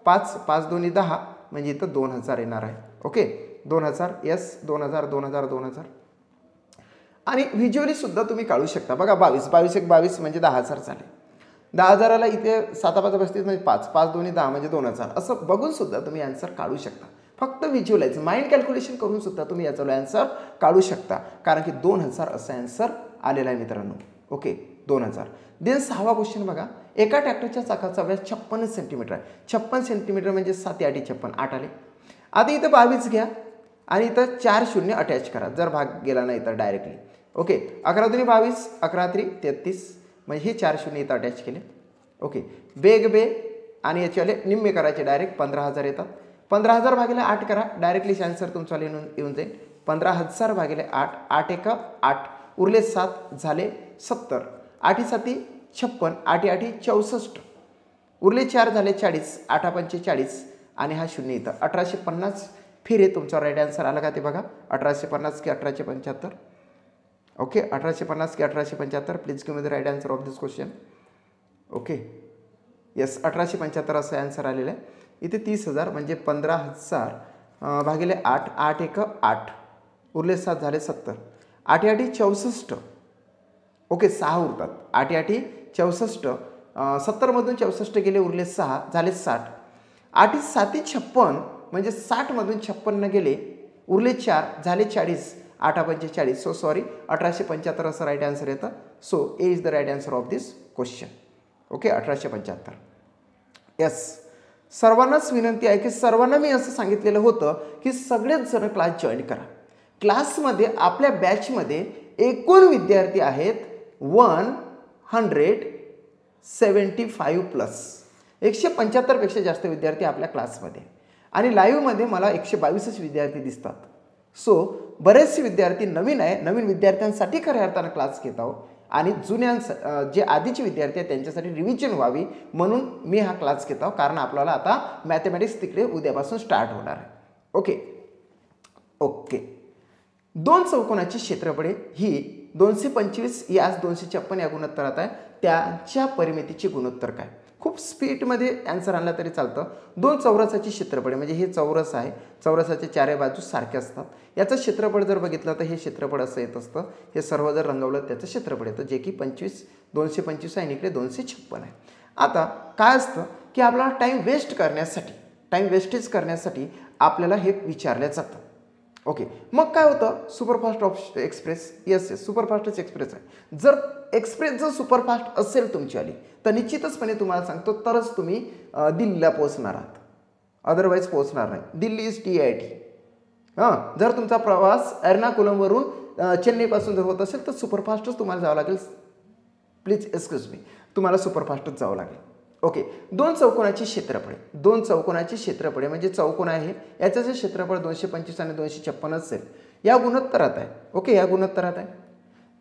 S1: 5 5 2 10 म्हणजे इथं 2000 येणार आहे. Okay 2000 yes 2000 2000 2000. आणि व्हिज्युअली सुद्धा तुम्ही काढू शकता. बघा 22 22 1 22 म्हणजे 10,000 झाले. 10,000ला इथे 7×5 35 म्हणजे 5 5 2 10 म्हणजे 2000. असं बघून सुद्धा तुम्ही ॲन्सर काढू शकता. फक्त व्हिज्युअलाइज माइंड कॅल्क्युलेशन करून सुद्धा तुम्ही याचा ॲन्सर काढू शकता, कारण की 2000 असं ॲन्सर आलेला आहे मित्रांनो. ओके 2000. देन 6वा क्वेश्चन बघा. एका ट्रॅक्टरच्या चाकाचा व्यास 56 सेंटीमीटर आहे. 56 सेंटीमीटर म्हणजे 7 8 56 8 आले. आता इथं 22 घ्या आणि इथं 4 शून्य अटॅच करा जर भाग गेला नाही तर डायरेक्टली. ओके 11 2 22 11 3 33 म्हणजे हे 4 शून्य इथं अटॅच केले. ओके बे आणि याच्यावाले निम्मे करायचे डायरेक्ट 15,000 येतात. 15,000 भागिले 8 करा, डायरेक्टली ॲन्सर तुमचा येऊन जाईल. 15,000 भागिले 8 8 1 8 उरले 7 झाले 70. 8 7 56 8 8 64 उरले 4 झाले 40 8 5 40 आणि हा शून्य इथं 1850 फिरे तुमचा राईट ॲन्सर आला का ते बघा. 1850 की 1875. ओके 1850 की 1875. Please give me the right answer of this question. Okay yes 1875 असं ॲन्सर आलेलं आहे. इथे 30,000 म्हणजे 15,000 भागिले 8 8 1 8 उरले 7 झाले 70. 8 8 64. ओके 6 उरतात. 8 8 64 70मधून 64 गेले उरले 6 झाले 60. 8 7 56 म्हणजे 60मधून 56 गेले उरले 4 झाले 40. 8 5 40. सो सॉरी 1875 असं राईट ॲन्सर येतं. So A is the right answer of this question. Okay 1875. Yes सर्वांनाच विनंती आहे की सर्वांना मी असं सांगितलेलं होतं की सगळेच जण क्लास जॉईन करा. क्लासमध्ये आपल्या बॅचमध्ये एकूण विद्यार्थी आहेत 175 प्लस. 175 पेक्षा जास्त विद्यार्थी आपल्या क्लासमध्ये आणि लाईव्हमध्ये मला 122च विद्यार्थी दिसतात. सो बरेचसे विद्यार्थी नवीन आहे, नवीन विद्यार्थ्यांसाठी खऱ्या अर्थानं क्लास घेत आहोत आणि जुन्या जे आधीचे विद्यार्थी आहेत त्यांच्यासाठी रिव्हिजन व्हावी म्हणून मी हा क्लास घेत आहोत, कारण आपल्याला आता मॅथमॅटिक्स तिकडे उद्यापासून स्टार्ट होणार आहे. ओके ओके 2 चौकोनाची क्षेत्रफळे ही 225 यास 256 या गुणोत्तरात आहे. त्यांच्या परिमितीचे गुणोत्तर काय. खूप स्पीडमध्ये ॲन्सर आणला तरी चालतं. 2 चौरसाची क्षेत्रफळ म्हणजे हे चौरस आहे, चौरसाच्या चारही बाजू सारख्या असतात. याचं क्षेत्रफळ जर बघितलं तर हे क्षेत्रफळ असं येत असतं. हे सर्व जर रंगवलं त्याचं क्षेत्रफळ येतं, जे की 225 आहे आणि इकडे 256 आहे. आता काय असतं की आपल्याला टाईम वेस्टेज करण्यासाठी आपल्याला हे विचारलं जातं. ओके मग काय होतं सुपरफास्ट एक्सप्रेस. येस सुपरफास्टच एक्सप्रेस आहे. जर एक्सप्रेस जर सुपरफास्ट असेल तुमची आली तर निश्चितचपणे तुम्हाला सांगतो तरच तुम्ही दिल्लीला पोहोचणार आहात, अदरवाईज पोहोचणार नाही. Delhi is TIT. जर तुमचा प्रवास एर्नाकुलमवरून चेन्नईपासून जर होत असेल तर सुपरफास्टच तुम्हाला जावं लागेल. प्लीज एक्सक्यूज मी, तुम्हाला सुपरफास्टच जावं लागेल. ओके 2 चौकोनाची क्षेत्रफळे म्हणजे चौकोन आहे याचं जे क्षेत्रफळ 225 आणि 256 असेल या गुणोत्तरात आहे. ओके या गुणोत्तरात आहे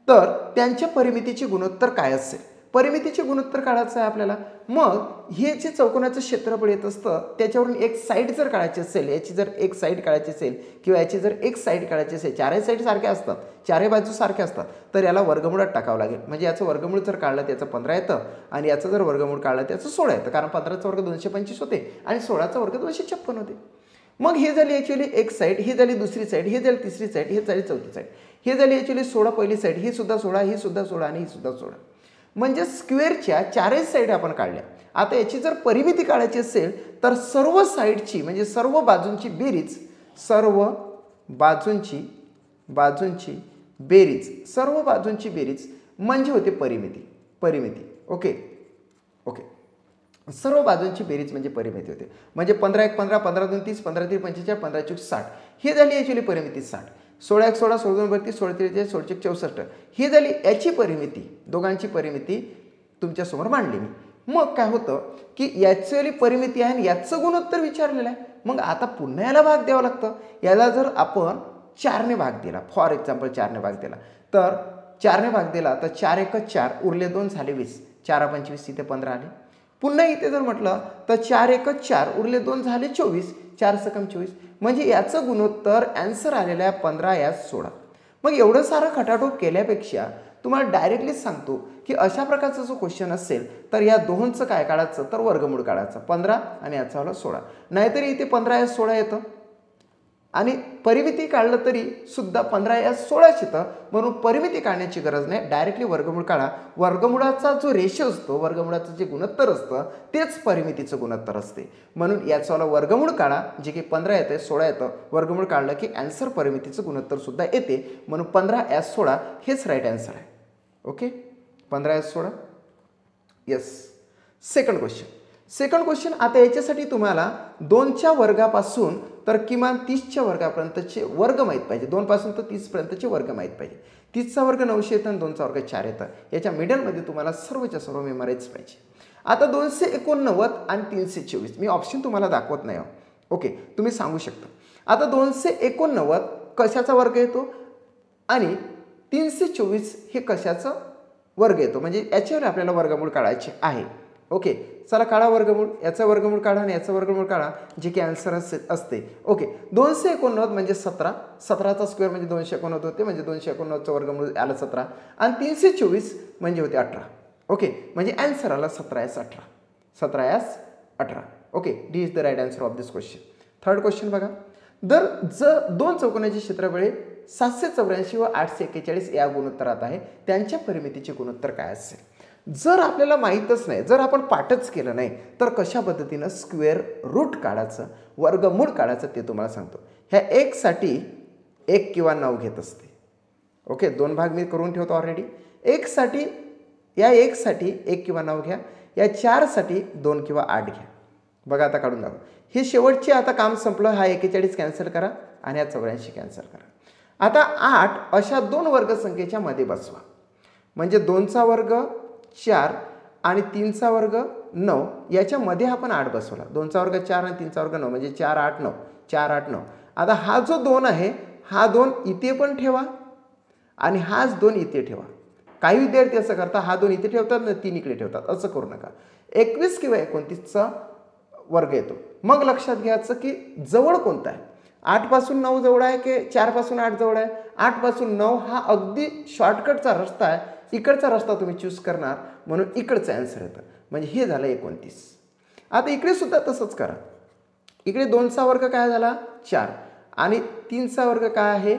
S1: तर त्यांच्या परिमितीचे गुणोत्तर काय असेल. परिमितीचे गुणोत्तर काढायचं आहे आपल्याला. मग हे जे चौकोनाचं क्षेत्रफळ येत असतं त्याच्यावरून एक साईड जर काढायची असेल, याची जर एक साईड काढायची असेल किंवा याची जर एक साईड काढायची असेल, चारही साईड सारख्या असतात, चारही बाजू सारख्या असतात, तर याला वर्गमुळात टाकावं लागेल. म्हणजे याचं वर्गमूळ जर काढलं त्याचं 15 येतं आणि याचं जर वर्गमूळ काढलं त्याचं 16 येतं, कारण 15चा वर्ग 225 होते आणि 16चा वर्ग 256 होते. मग हे झाली ॲक्च्युअली एक साईड, ही झाली दुसरी साईड, ही झाली तिसरी साईड, ही झाली चौथी साईड, ही झाली ॲक्च्युअली 16 पहिली साईड, ही सुद्धा 16, ही सुद्धा 16 आणि ही सुद्धा 16. म्हणजे स्क्वेअरच्या चारही साईड आपण काढल्या. आता याची जर परिमिती काढायची असेल तर सर्व साईडची म्हणजे सर्व बाजूंची बेरीज, सर्व बाजूंची बेरीज म्हणजे होते परिमिती. ओके, सर्व बाजूंची बेरीज म्हणजे परिमिती होते. म्हणजे 15 1 15, 15 2 30, 15 3 45, 15 4 60, ही झाली ॲक्च्युअली परिमिती 60. 16 1 16, 16 2 32, 16 3 16 64, ही झाली याची परिमिती, दोघांची परिमिती तुमच्यासमोर मांडली मी. मग काय होतं की याची परिमिती आहे आणि याचं गुणोत्तर विचारलेलं आहे. मग आता पुन्हा याला भाग द्यावं लागतं. याला जर आपण 4ने भाग दिला, फॉर एक्झाम्पल 4ने भाग दिला, तर 4ने भाग दिला तर 4 1 4, उरले 2 झाले 20, 4 25, इथे 15 आले. पुन्हा इथे जर म्हटलं तर 4 1 4, उरले 2 झाले 24, 4 सकम 24. म्हणजे याचं गुणोत्तर ॲन्सर आलेलं आहे 15 या 16. मग एवढं सारं खटाटोप केल्यापेक्षा तुम्हाला डायरेक्टलीच सांगतो की अशा प्रकारचा जो क्वेश्चन असेल तर या दोहोंचं काय काढायचं, तर वर्गमूळ काढायचं 15 आणि याचा वाला 16. नाहीतरी इथे 15 या 16 येतं आणि परिमिती काढलं तरी सुद्धा 15 या 16 येतं. म्हणून परिमिती काढण्याची गरज नाही, डायरेक्टली वर्गमूळ काढा. वर्गमूळाचा जो रेशो असतो, वर्गमूळाचं जे गुणोत्तर असतं तेच परिमितीचं गुणोत्तर असते. म्हणून याचा वाला वर्गमूळ काढा, जे की 15 येते 16 येतं. वर्गमूळ काढलं की ॲन्सर परिमितीचं गुणोत्तर सुद्धा येते. म्हणून 15 या 16 हेच राईट ॲन्सर आहे. ओके, 15 या 16. येस. Second question. आता याच्यासाठी तुम्हाला 2च्या वर्गापासून तर किमान 30च्या वर्गापर्यंतचे वर्ग माहीत पाहिजे. 2 पासून तर 30 पर्यंतचे वर्ग माहीत पाहिजे. 30चा वर्ग 900 येतं आणि 2चा वर्ग 4 येतं. याच्या मिडलमध्ये तुम्हाला सर्वच्या सर्व मेमराईज पाहिजे. आता 289 आणि 324 मी ऑप्शन तुम्हाला दाखवत नाही. ओके, तुम्ही सांगू शकता. आता 289 कशाचा वर्ग येतो आणि 324 हे कशाचा वर्ग येतो, म्हणजे याच्यावर आपल्याला वर्गमूळ काढायचे आहे. ओके, चला काढा वर्गमूळ. याचा वर्गमूळ काढा आणि याचा वर्गमूळ काढा, जे की आन्सर असते. ओके, 289 म्हणजे 17, 17चा स्क्वेअर म्हणजे 289 होते, म्हणजे 289चं वर्गमूळ आलं 17 आणि 324 म्हणजे होते 18. ओके, म्हणजे आन्सर आला 17 या 18, 17 या 18. Okay, D is the right answer of this question. Third question बघा. जर दोन चौकोनाची क्षेत्रफळे 784 व 841 या गुणोत्तरात आहे, त्यांच्या परिमितीचे गुणोत्तर काय असेल? जर आपल्याला माहीतच नाही, जर आपण पाठच केलं नाही, तर कशा पद्धतीनं स्क्वेअर रूट काढायचं, वर्गमूळ काढायचं ते तुम्हाला सांगतो. ह्या 1 साठी 1 किंवा 9 घेत असते. ओके, 2 भाग मी करून ठेवतो ऑलरेडी. 1 साठी 1 किंवा 9 घ्या. या 4 साठी 2 किंवा 8 घ्या. बघा आता काढून दाखव. हे शेवटचे आता काम संपलं. हा 41 कॅन्सल करा आणि हा 84 कॅन्सल करा. आता 8 अशा 2 वर्गसंख्येच्या मध्ये बसवा. म्हणजे 2चा वर्ग 4 आणि 3चा वर्ग 9, याच्यामध्ये आपण 8 बसवला. 2चा वर्ग 4 आणि 3चा वर्ग 9 म्हणजे 4 8 9, 4 8 9. आता हा जो 2 आहे, हा 2 इथे पण ठेवा आणि हाच 2 इथे ठेवा. काही विद्यार्थी असं करतात, हा 2 इथे ठेवतात आणि 3 इकडे ठेवतात. असं करू नका. 21 किंवा 29चा वर्ग येतो. मग लक्षात घ्यायचं की जवळ कोणता आहे. 8 पासून 9 जवळ आहे की 4 पासून 8 जवळ आहे? 8 पासून 9 हा अगदी शॉर्टकटचा रस्ता आहे. इकडचा रस्ता तुम्ही चूज करणार, म्हणून इकडचं आन्सर येतं. म्हणजे हे झालं 29. आता इकडे सुद्धा तसंच करा. इकडे 2चा वर्ग काय झाला 4 आणि 3चा वर्ग काय आहे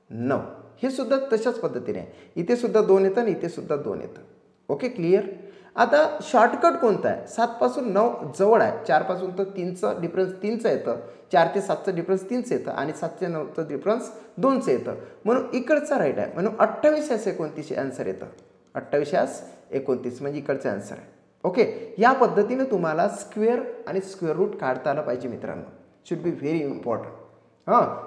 S1: 9. हे सुद्धा तशाच पद्धतीने आहे. इथे सुद्धा 2 येतं आणि इथे सुद्धा 2 येतं. Okay, clear. आता शॉर्टकट कोणता आहे? 7 पासून 9 जवळ आहे. 4 पासून तर 3चं डिफरन्स 3चं येतं. 4 ते 7चं डिफरन्स 3चं येतं आणि 7 ते 9चं डिफरन्स 2चं येतं. म्हणून इकडचा राईट आहे. म्हणून 28 या 29 आन्सर येतं. 28 या 29 म्हणजे इकडचं आन्सर आहे. ओके, या पद्धतीने तुम्हाला स्क्वेअर आणि स्क्वेअर रूट काढता आलं पाहिजे मित्रांनो. Should be very important.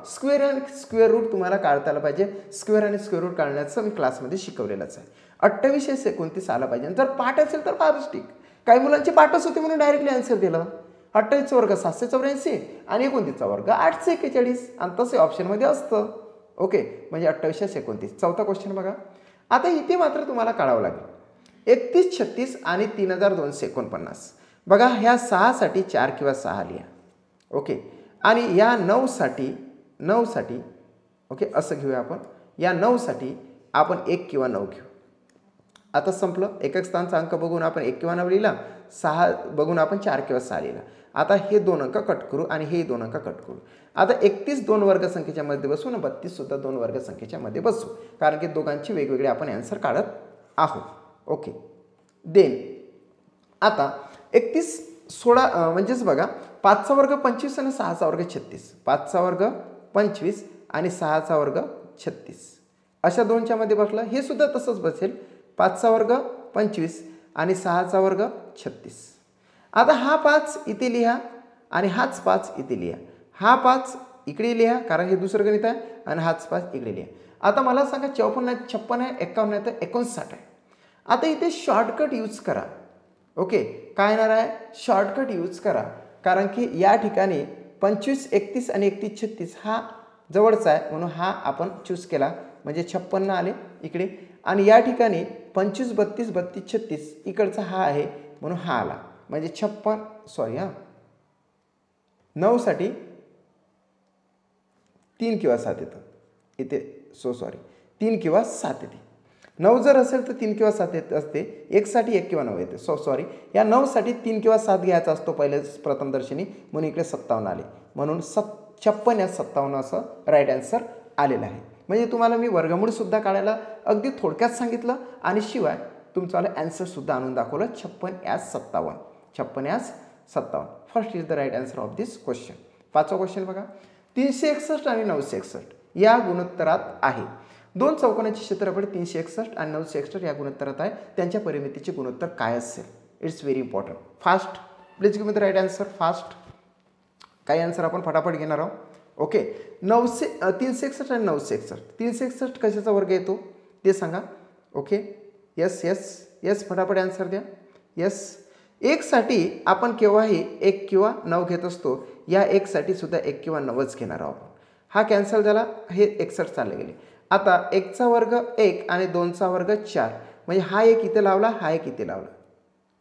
S1: Square आणि स्क्वेअर रूट तुम्हाला काढता आलं पाहिजे. स्क्वेअर आणि स्क्वेअर रूट काढण्याचं मी क्लासमध्ये शिकवलेलंच आहे. 28 या 29 आला पाहिजे. जर पाठ असेल तर फारच ठीक. काही मुलांची पाठच होते म्हणून डायरेक्टली आन्सर दिलं. 28चा वर्ग 784 आणि 29चा वर्ग 841 आणि तसे ऑप्शनमध्ये असतं. ओके, म्हणजे 28 या 29. चौथा क्वेश्चन बघा. आता इथे मात्र तुम्हाला काढावं लागेल. 3136 आणि 3249. बघा ह्या 6साठी 4 किंवा 6 लिहा. ओके. आणि या 9साठी ओके असं घेऊया आपण. या 9साठी आपण 1 किंवा 9 घेऊ. आता संपलं. एकक स्थानचा अंक बघून आपण 1 किंवा 9 लिहिला, 6 बघून आपण 4 किंवा 6 लिहिला. आता हे 2 अंक कट करू आणि हे 2 अंक कट करू. आता 31 2 वर्गसंख्येच्या मध्ये बसू आणि 32 सुद्धा 2 वर्गसंख्येच्या मध्ये बसू, कारण की दोघांची वेगवेगळे आपण आन्सर काढत आहोत. ओके. देन आता 31 16 म्हणजेच बघा 5चा वर्ग 25 आणि 6चा वर्ग 36. 5चा वर्ग 25 आणि 6चा वर्ग 36 अशा दोनच्या मध्ये बसला. हे सुद्धा तसंच बसेल. 5चा वर्ग 25 आणि 6चा वर्ग 36. आता हा 5 इथे लिहा आणि हाच 5 इथे लिहा. हा 5 इकडे लिहा कारण हे दुसरं गणित आहे आणि हाच 5 इकडे लिहा. आता मला सांगा 54 आहे, 56 आहे, 51 आहे तर 59 आहे. आता इथे शॉर्टकट यूज करा. ओके. काय येणार आहे? शॉर्टकट यूज करा, कारण की या ठिकाणी 25 31 आणि 31 36 हा जवळचा आहे म्हणून हा आपण चूज केला, म्हणजे 56 आले इकडे. आणि या ठिकाणी 25 32 32 36 इकडचा हा आहे म्हणून हा आला, म्हणजे 9साठी 3 किंवा 7 येतं इथे. सॉरी 3 किंवा 7 येते. 9 जर असेल तर 3 किंवा 7 येत असते. 1साठी 1 किंवा 9 येते. सॉरी या 9साठी 3 किंवा 7 घ्यायचा असतो पहिले प्रथमदर्शनी, म्हणून इकडे 57 आले, म्हणून 56 या 57 असं राईट आन्सर आलेलं आहे. म्हणजे तुम्हाला मी वर्गमूळसुद्धा काढायला अगदी थोडक्यात सांगितलं आणि शिवाय तुमचं आन्सरसुद्धा आणून दाखवलं. 56 यास 57. 56 यास 57. First is the right answer of this question. 5वा क्वेश्चन बघा. 361 आणि 961 या गुणोत्तरात आहे. दोन चौकोनाचे क्षेत्रफळ 361 आणि 961 या गुणोत्तरात आहे. त्यांच्या परिमितीचे गुणोत्तर काय असेल? It's very important. Fast please give me the right answer. Fast काही आन्सर आपण फटाफट घेणार आहोत. ओके. 361 आणि 961. 361 कशाचा वर्ग येतो ते सांगा. ओके. यस यस यस फटाफट आन्सर द्या. यस. 1साठी आपण केव्हाही 1 किंवा 9 घेत असतो. या 1साठी सुद्धा 1 किंवा 9च घेणार आहोत. हा कॅन्सल झाला, हे 61 चालले गेले. आता 1चा वर्ग 1 आणि 2चा वर्ग 4, म्हणजे हा 1 इथे लावला, हा 1 इथे लावला.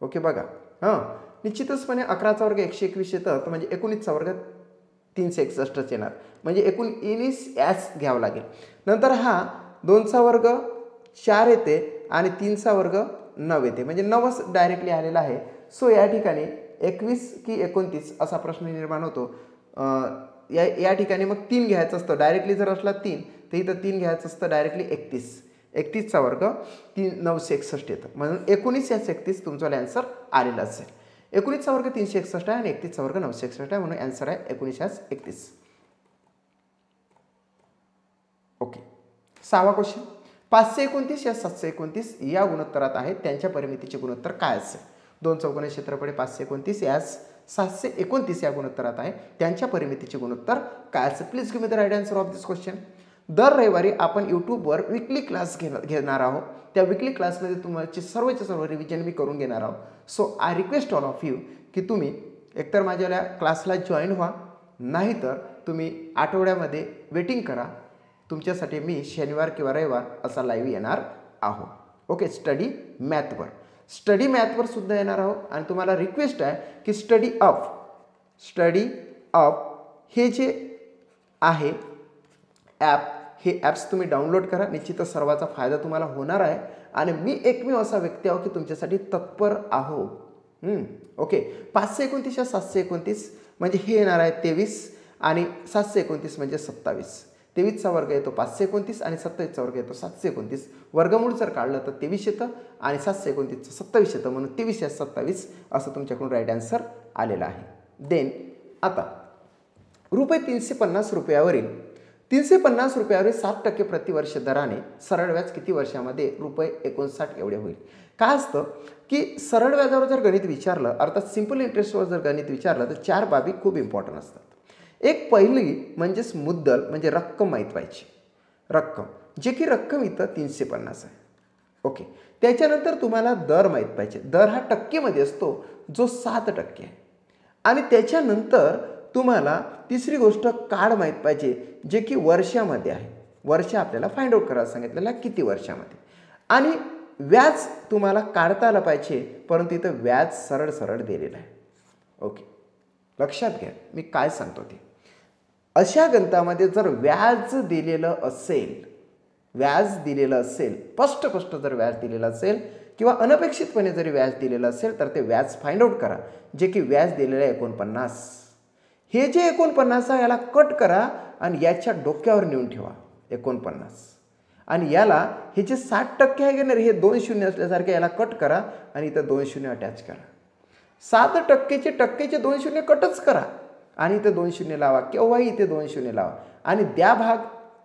S1: ओके बघा. निश्चितचपणे 11चा वर्ग 121 येतं, तर म्हणजे 19चा वर्ग 361च येणार, म्हणजे 19 यास घ्यावं लागेल. नंतर हा 2चा वर्ग 4 येते आणि 3चा वर्ग 9 येते, म्हणजे 9च डायरेक्टली आलेला आहे. सो या ठिकाणी 21 की 29 असा प्रश्न निर्माण होतो. या ठिकाणी मग 3 घ्यायचं असतं डायरेक्टली. जर असला 3 तर इथं 3 घ्यायचं असतं डायरेक्टली. 31चा वर्ग 961 येतं, म्हणून 19 यास 31 तुमचा आन्सर आलेला असेल. 19चा वर्ग 361 आहे आणि 31चा वर्ग 961 आहे, म्हणून आन्सर आहे 19 यास 31. ओके. 6वा क्वेश्चन. 529 या 729 या गुणोत्तरात आहेत. त्यांच्या परिमितीचे गुणोत्तर काय असेल? दोन चौकोनी क्षेत्रफळ 529 यास 729 या गुणोत्तरात आहे. त्यांच्या परिमितीचे गुणोत्तर काय असेल? Please give me the right answer of this question. दर रविवारी आपण यूट्यूबवर विकली क्लास घेणार आहोत. त्या विकली क्लासमध्ये तुमची सर्वचे सर्व रिव्हिजन मी करून घेणार आहोत. So I request all of you की तुम्ही एकतर माझ्या क्लासला जॉईन व्हा, नाहीतर तुम्ही आठवड्यामध्ये वेटिंग करा. तुमच्यासाठी मी शनिवार किंवा रविवार असा लाईव्ह येणार आहोत. ओके. स्टडी मॅथवर सुद्धा येणार आहोत. आणि तुम्हाला रिक्वेस्ट आहे की स्टडी अप हे जे आहे ॲप, हे ॲप्स तुम्ही डाउनलोड करा. निश्चितच सर्वाचा फायदा तुम्हाला होणार आहे. आणि मी एकमेव असा व्यक्ती आहो की तुमच्यासाठी तत्पर आहो. ओके. 529 या 729 म्हणजे हे येणार आहे 23 आणि 729 म्हणजे 27. 23चा वर्ग येतो 529 आणि 27चा वर्ग येतो 729. वर्गमूळ जर काढलं तर 23 येतं आणि 729चं 27 येतं, म्हणून 23 या 27 असं तुमच्याकडून राईट आन्सर आलेला आहे. देन आता ₹350वरील 7% प्रतिवर्ष दराने सरळ व्याज किती वर्षामध्ये ₹59 एवढे होईल? काय असतं की सरळ व्याजावर जर गणित विचारलं, अर्थात सिंपल इंटरेस्टवर जर गणित विचारलं तर 4 बाबी खूप इम्पॉर्टंट असतात. एक पहिली म्हणजेच मुद्दल, म्हणजे रक्कम माहीत पाहिजे. रक्कम, जे की रक्कम इथं 350 आहे. ओके. त्याच्यानंतर तुम्हाला दर माहीत पाहिजे. दर हा टक्केमध्ये असतो, जो 7% आहे. आणि त्याच्यानंतर तुम्हाला तिसरी गोष्ट काळ माहीत पाहिजे, जे की वर्षामध्ये आहे. वर्ष आपल्याला फाइंड आउट करायला सांगितलेलं किती वर्षामध्ये. आणि व्याज तुम्हाला काढता आलं पाहिजे, परंतु इथं व्याज सरळ सरळ दिलेलं आहे. ओके, लक्षात घ्या मी काय सांगतो ते. अशा गणितामध्ये जर व्याज दिलेलं असेल, स्पष्ट जर व्याज दिलेलं असेल किंवा अनपेक्षितपणे जरी व्याज दिलेलं असेल तर ते व्याज फाइंड आउट करा, जे की व्याज दिलेलं आहे 49. हे जे 49 आहे याला कट करा आणि याच्या डोक्यावर नेऊन ठेवा 49, आणि याला हे जे 60% आहे ना हे 2 शून्य असल्यासारखे याला कट करा आणि इथं 2 शून्य अटॅच करा. 7% टक्केचे 2 शून्य कटच करा आणि इथे 2 शून्य लावा, केव्हाही इथे 2 शून्य लावा आणि द्या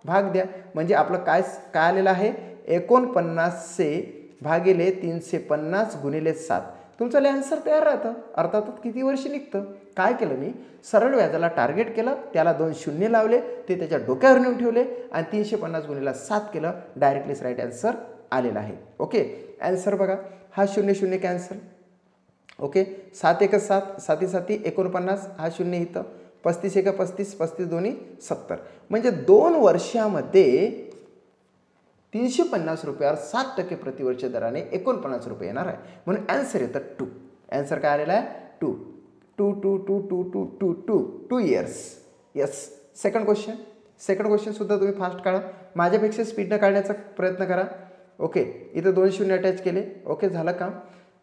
S1: भाग द्या. म्हणजे आपलं काय आलेलं आहे 49 भागिले 350 गुणिले 7. तुमचं आन्सर तयार राहतं. अर्थातच किती वर्ष निघतं. काय केलं मी सरळ व्याजाला टार्गेट केलं, त्याला 2 शून्य लावले, ते त्याच्या डोक्यावर नेऊन ठेवले आणि 350 गुणिले 7 केलं. डायरेक्टलीच राईट आन्सर आलेला आहे. ओके, आन्सर बघा, हा 0 0 कॅन्सल. ओके, 7 1 7, 7 7 49, हा 0 इथं, 35 1 35, 35 2 70. म्हणजे 2 वर्षामध्ये 350 रुपयावर 7% प्रतिवर्ष दराने 49 रुपये येणार आहे. म्हणून आन्सर येतं 2. आन्सर काय आलेला आहे 2. 2 2 2 2 2 2 2 2 इयर्स. येस. सेकंड क्वेश्चन सुद्धा तुम्ही फास्ट काढा, माझ्यापेक्षा स्पीडनं काढण्याचा प्रयत्न करा. ओके, इथं 2 शून्य अटॅच केले. ओके, झालं काम.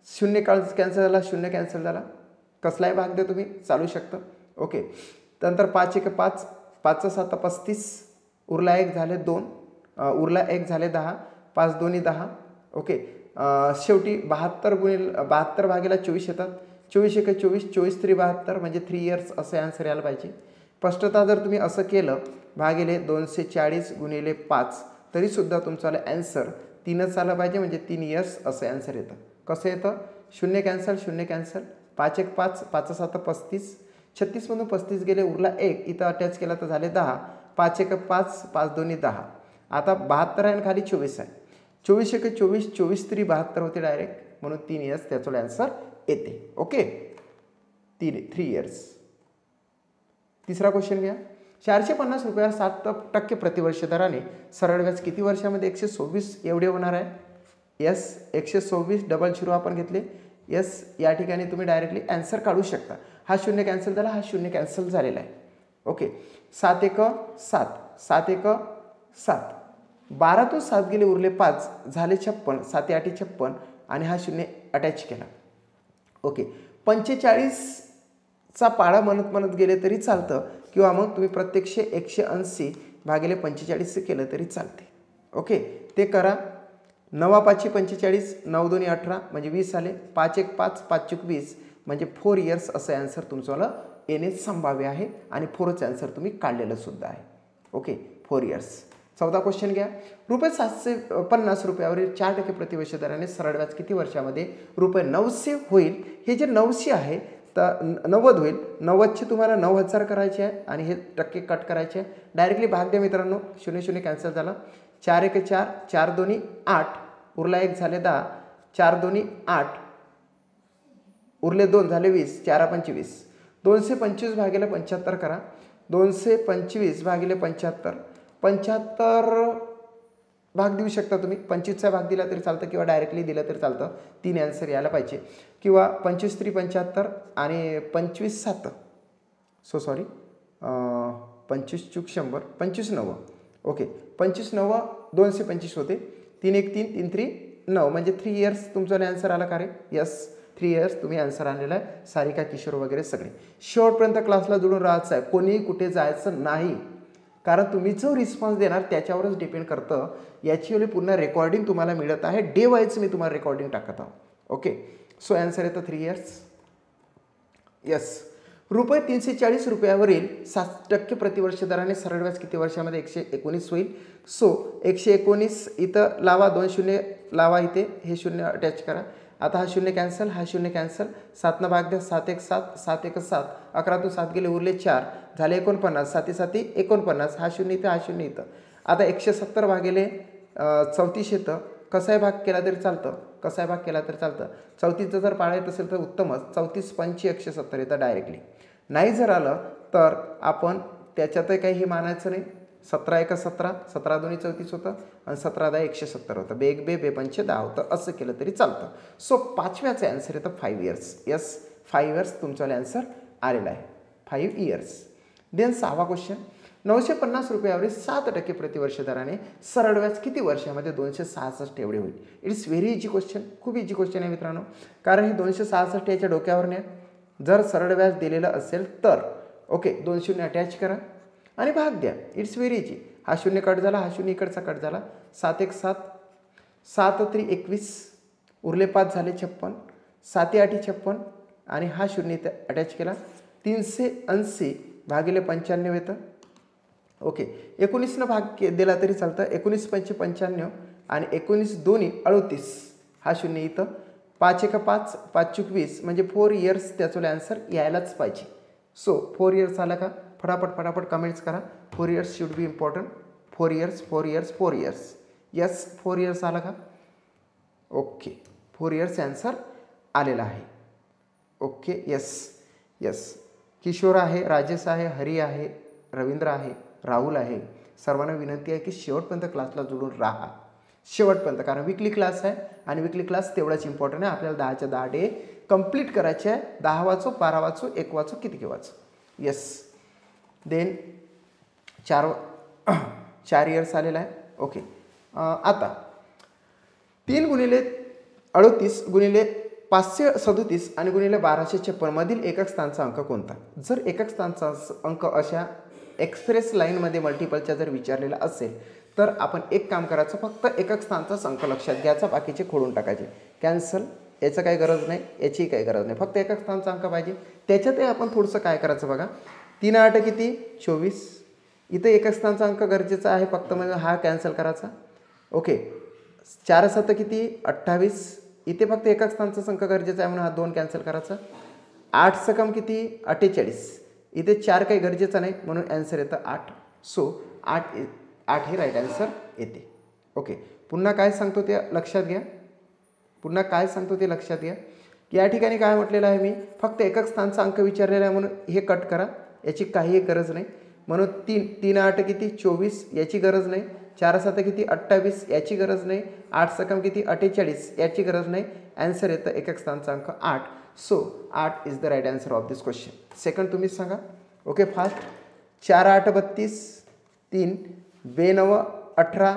S1: 0 कॅन्सल झाला, 0 कॅन्सल झाला. कसलाही भाग द्या तुम्ही, चालू शकतं. ओके, त्यानंतर 5 1 5, 5 7 35, उरला 1 झाले 2, उरला 1 झाले 10, 5 2 10. ओके, शेवटी 72 भागेला 24 येतात. 24 1 24, 24 3 72, म्हणजे 3 इयर्स असे आन्सर यायला पाहिजे. स्पष्टता जर तुम्ही असं केलं भागिले 240 गुणिले 5 तरीसुद्धा तुमचा आन्सर 3च आला पाहिजे, म्हणजे 3 इयर्स असं आन्सर येतं. कसं येतं 0 कॅन्सल 0 कॅन्सल, 5 1 5, 5 7 35, 36 मधून 35 गेले, उरला 1, इथं अटॅच केला तर झाले 10, 5 1 5, 5 2 10. आता 72 आहे आणि खाली 24 आहे. 24 1 24, 24 3 72 होते डायरेक्ट, म्हणून 3 इयर्स त्याचं आन्सर येते. Okay, 3 years. तिसरा क्वेश्चन घ्या. 450 रुपयावर 7% प्रतिवर्ष दराने सरळ व्याज किती वर्षामध्ये 126 एवढे होणार आहे. यस, 126 00 आपण घेतले. यस, या ठिकाणी तुम्ही डायरेक्टली आन्सर काढू शकता. हा 0 कॅन्सल झाला, हा 0 कॅन्सल झालेला आहे. ओके, 7 1 7, 7 1 7, 12तून 7 गेले, उरले 5, झाले 56, 7 8 56 आणि हा 0 अटॅच केला. ओके, 45चा पाडा म्हणत गेले तरी चालतं, किंवा मग तुम्ही प्रत्यक्ष 180 भागिले 45 केलं तरी चालते. ओके, ते करा. 9 5 45, 9 2 18, म्हणजे 20 आले. 5 1 5, 5 1 20, म्हणजे 4 इयर्स असं आन्सर तुमचं येणे संभाव्य आहे आणि 4च आन्सर तुम्ही काढलेलं सुद्धा आहे. Okay, 4 years. 14 क्वेश्चन घ्या. रुपये 750 रुपयावरील 4% प्रतिवर्ष दराने सरळ व्याज किती वर्षामध्ये रुपये 900 होईल. हे जे 900 आहे तर 90 होईल. 90चे तुम्हाला 9000 करायचे आहे आणि हे टक्के कट करायचे आहे. डायरेक्टली भाग द्या मित्रांनो. 0 0 कॅन्सल झाला. 4 1 4, 4 2 8, उरला 1 झाले 10, 4 2 8, उरले 2 झाले 20, 4 25. 225 भागिले 75 करा. 225 भागिले 75, 75 भाग देऊ शकता तुम्ही. 25चा भाग दिला तरी चालतं किंवा डायरेक्टली दिलं तरी चालतं. 3 आन्सर यायला पाहिजे. किंवा 25 3 75 आणि 25 7, 25 चूक 100, 25 9. ओके, 25 9 225 होते. 3 1 3, 3 3 9, म्हणजे 3 इयर्स तुमचा आन्सर आला का रे. यस, 3 इयर्स तुम्ही आन्सर आणलेला आहे. सारिका किशोर वगैरे सगळे. शेवटपर्यंत क्लासला जोडून राहायचं आहे, कोणीही कुठे जायचं नाही, कारण तुम्ही जो रिस्पॉन्स देणार त्याच्यावरच डिपेंड करतं. याची वेळी पुन्हा रेकॉर्डिंग तुम्हाला मिळत आहे. डे वाईज मी तुम्हाला रेकॉर्डिंग टाकत आहोत. ओके, सो आन्सर येतं 3 इयर्स. यस, रुपये 340 रुपयावरील 7% प्रतिवर्ष दराने सरळ व्याज किती वर्षामध्ये 119 होईल. सो 119 इथं लावा, 2 शून्य लावा इथे, हे 0 अटॅच करा. आता हा 0 कॅन्सल, हा 0 कॅन्सल. 7 भाग द्या. 7 1 7, 7 1 7, 11तून 7 गेले, उरले 4, झाले 49, 7 7 49, हा 0 इथं, हा 0 इथं. आता 170 भागिले 34 येतं. कसाही भाग केला तरी चालतं, 34चं जर पाळायचं असेल तर उत्तमच. 34 5 170 येतं डायरेक्टली. नाही जर आलं तर आपण त्याच्यातही काही हे मानायचं नाही. 17 एका 17, 17 दोन्ही 34 होतं आणि 17 10 170 होतं. बेग बे बे पंचे 10 होतं. असं केलं तरी चालतं. सो 5व्याचं ॲन्सर येतं 5 इयर्स. यस, 5 इयर्स तुमचा ॲन्सर आलेला आहे. 5 इयर्स. Then 6वा question. 950 रुपयावर 7% प्रतिवर्ष दराने सरळ व्याज किती वर्षामध्ये 266 एवढे होईल? It's very easy question. खूप इजी क्वेश्चन आहे मित्रांनो. कारण हे 266 याच्या डोक्यावर न्या. जर सरळ व्याज दिलेलं असेल तर ओके 2 शून्य अटॅच करा आणि भाग द्या. It's very easy. हा शून्य कट झाला, हा शून्य इकडचा कट झाला. 7 1 7, 7 3 21, उरले 5 झाले 56, 7 8 56 आणि हा शून्य इथे अटॅच केला. 380 भागिले 95 येतं. ओके 19 भाग दिला तरी चालतं. 19 पंचे 95 आणि 19 दोन्ही 38. हा शून्य इथं. 5 1 5, 5 चूक 20 म्हणजे 4 इयर्स त्याचं ॲन्सर यायलाच पाहिजे. सो 4 इयर्स आला का? फटाफट कमेंट्स करा. 4 years should be important. 4 years 4 years 4 years. Yes 4 years आला का? ओके 4 इयर्स ॲन्सर आलेला आहे. Okay yes yes. किशोर आहे, राजेश आहे, हरी आहे, रवींद्र आहे, राहुल आहे. सर्वांना विनंती आहे की शेवटपर्यंत क्लासला जोडून राहा. शेवटपर्यंत, कारण विकली क्लास आहे आणि विकली क्लास तेवढाच इम्पॉर्टंट आहे. आपल्याला 10च्या 10 डे कंप्लीट करायचे आहे. 10 वाचो, 12 वाचो, 1 वाचो, किती वाचो. येस. देन 4 इयर्स आलेला आहे. ओके आता 3 गुणिले 38 गुणिले 537 आणि गुणिले 1256 मधील एकक स्थानचा अंक कोणता? जर एकक स्थानचा अंक अशा एक्सप्रेस लाईनमध्ये मल्टिपलच्या जर विचारलेला असेल तर आपण एक काम करायचं, फक्त एकक स्थानचाच अंक लक्षात घ्यायचा, बाकीचे खोडून टाकायचे. कॅन्सल, याचं काही गरज नाही, याचीही काही गरज नाही. फक्त एकक स्थानचा अंक पाहिजे. त्याच्यातही आपण थोडंसं काय करायचं बघा. 3 8 किती? 24. इथं एकक स्थानचा अंक गरजेचा आहे, फक्त म्हणजे हा कॅन्सल करायचा. ओके 4 7 किती? 28. इथे फक्त एकक स्थानचाच अंक गरजेचा आहे म्हणून हा 2 कॅन्सल करायचा. 8 सकम किती? 48. इथे 4 काही गरजेचा नाही म्हणून ॲन्सर येतं 8. सो 8 हे राईट ॲन्सर येते. ओके पुन्हा काय सांगतो ते लक्षात घ्या. या ठिकाणी काय म्हटलेलं आहे मी, फक्त एकक स्थानचा अंक विचारलेला आहे म्हणून हे कट करा, याची काही गरज नाही. म्हणून 3 8 किती? 24, याची गरज नाही. 4 7 किती? 28, याची गरज नाही. 8 सकम किती? 48, याची गरज नाही. ॲन्सर येतं एकक स्थानचा अंक 8. So 8 is the right answer of this question. Second तुम्हीच सांगा. Okay fast. 4 8 32, 3 2 9 18,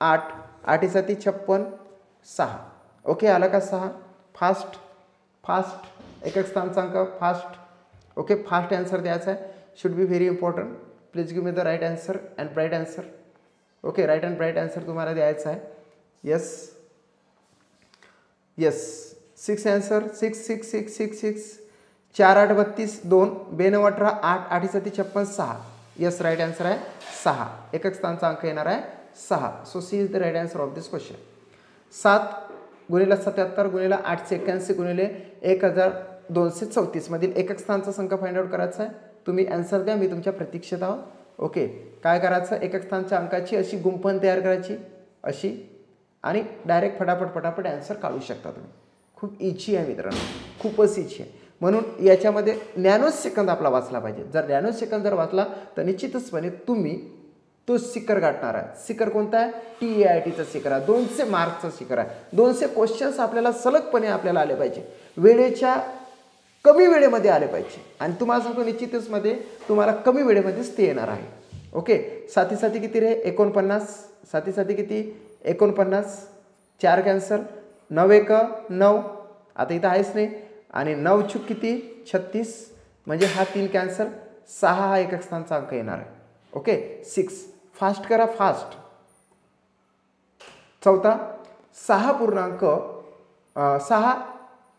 S1: 8 8 7 56, 6. ओके आला का 6? फास्ट एकक स्थानचा अंक फास्ट. ओके फास्ट ॲन्सर द्यायचा आहे. Should be very important. Please give me the right answer and bright answer. Okay right and bright answer तुम्हाला द्यायचा आहे. Yes 6 answer. 6 6 6 6 6. 4 8 32, 2 2 9 18, 8 8 7 56, 6. Yes right answer आहे 6. एकक स्थानचा अंक येणार आहे 6. So C is the right answer of this question. 7 गुणिले 77 गुणिले 881 गुणिले 1234 मधील एकक स्थानचा संख फाइंड आउट करायचा आहे. तुम्ही ॲन्सर द्या, मी तुमच्या प्रतीक्षेत आहो. ओके काय करायचं, एकक स्थानच्या अंकाची अशी गुंफण तयार करायची अशी आणि डायरेक्ट फटाफट ॲन्सर काढू शकता तुम्ही. खूप इझी आहे मित्रांनो, खूपच इझी आहे. म्हणून याच्यामध्ये नॅनो सेकंद आपला वाचला पाहिजे. जर नॅनो सेकंद जर वाचला तर निश्चितचपणे तुम्ही तो सिकर गाठणार आहे. सिकर कोणता आहे? TAITचा सिकर आहे. 200 मार्कचा सिकर आहे. 200 क्वेश्चन्स आपल्याला सलगपणे आपल्याला आले पाहिजे, वेळेच्या कमी वेळेमध्ये आले पाहिजे. आणि तुम्हाला सांगतो निश्चितच मध्ये तुम्हाला कमी वेळेमध्येच ते येणार आहे. ओके 7 7 किती रे? 49. 7 7 किती? 49. 4 कॅन्सल. 9 1 9. आता इथं आहेच नाही. आणि 9 चूक किती? 36. म्हणजे हा 3 कॅन्सल. 6 हा एकक स्थानचा अंक येणार आहे. ओके 6. फास्ट करा फास्ट. चौथा 6 पूर्णांक 6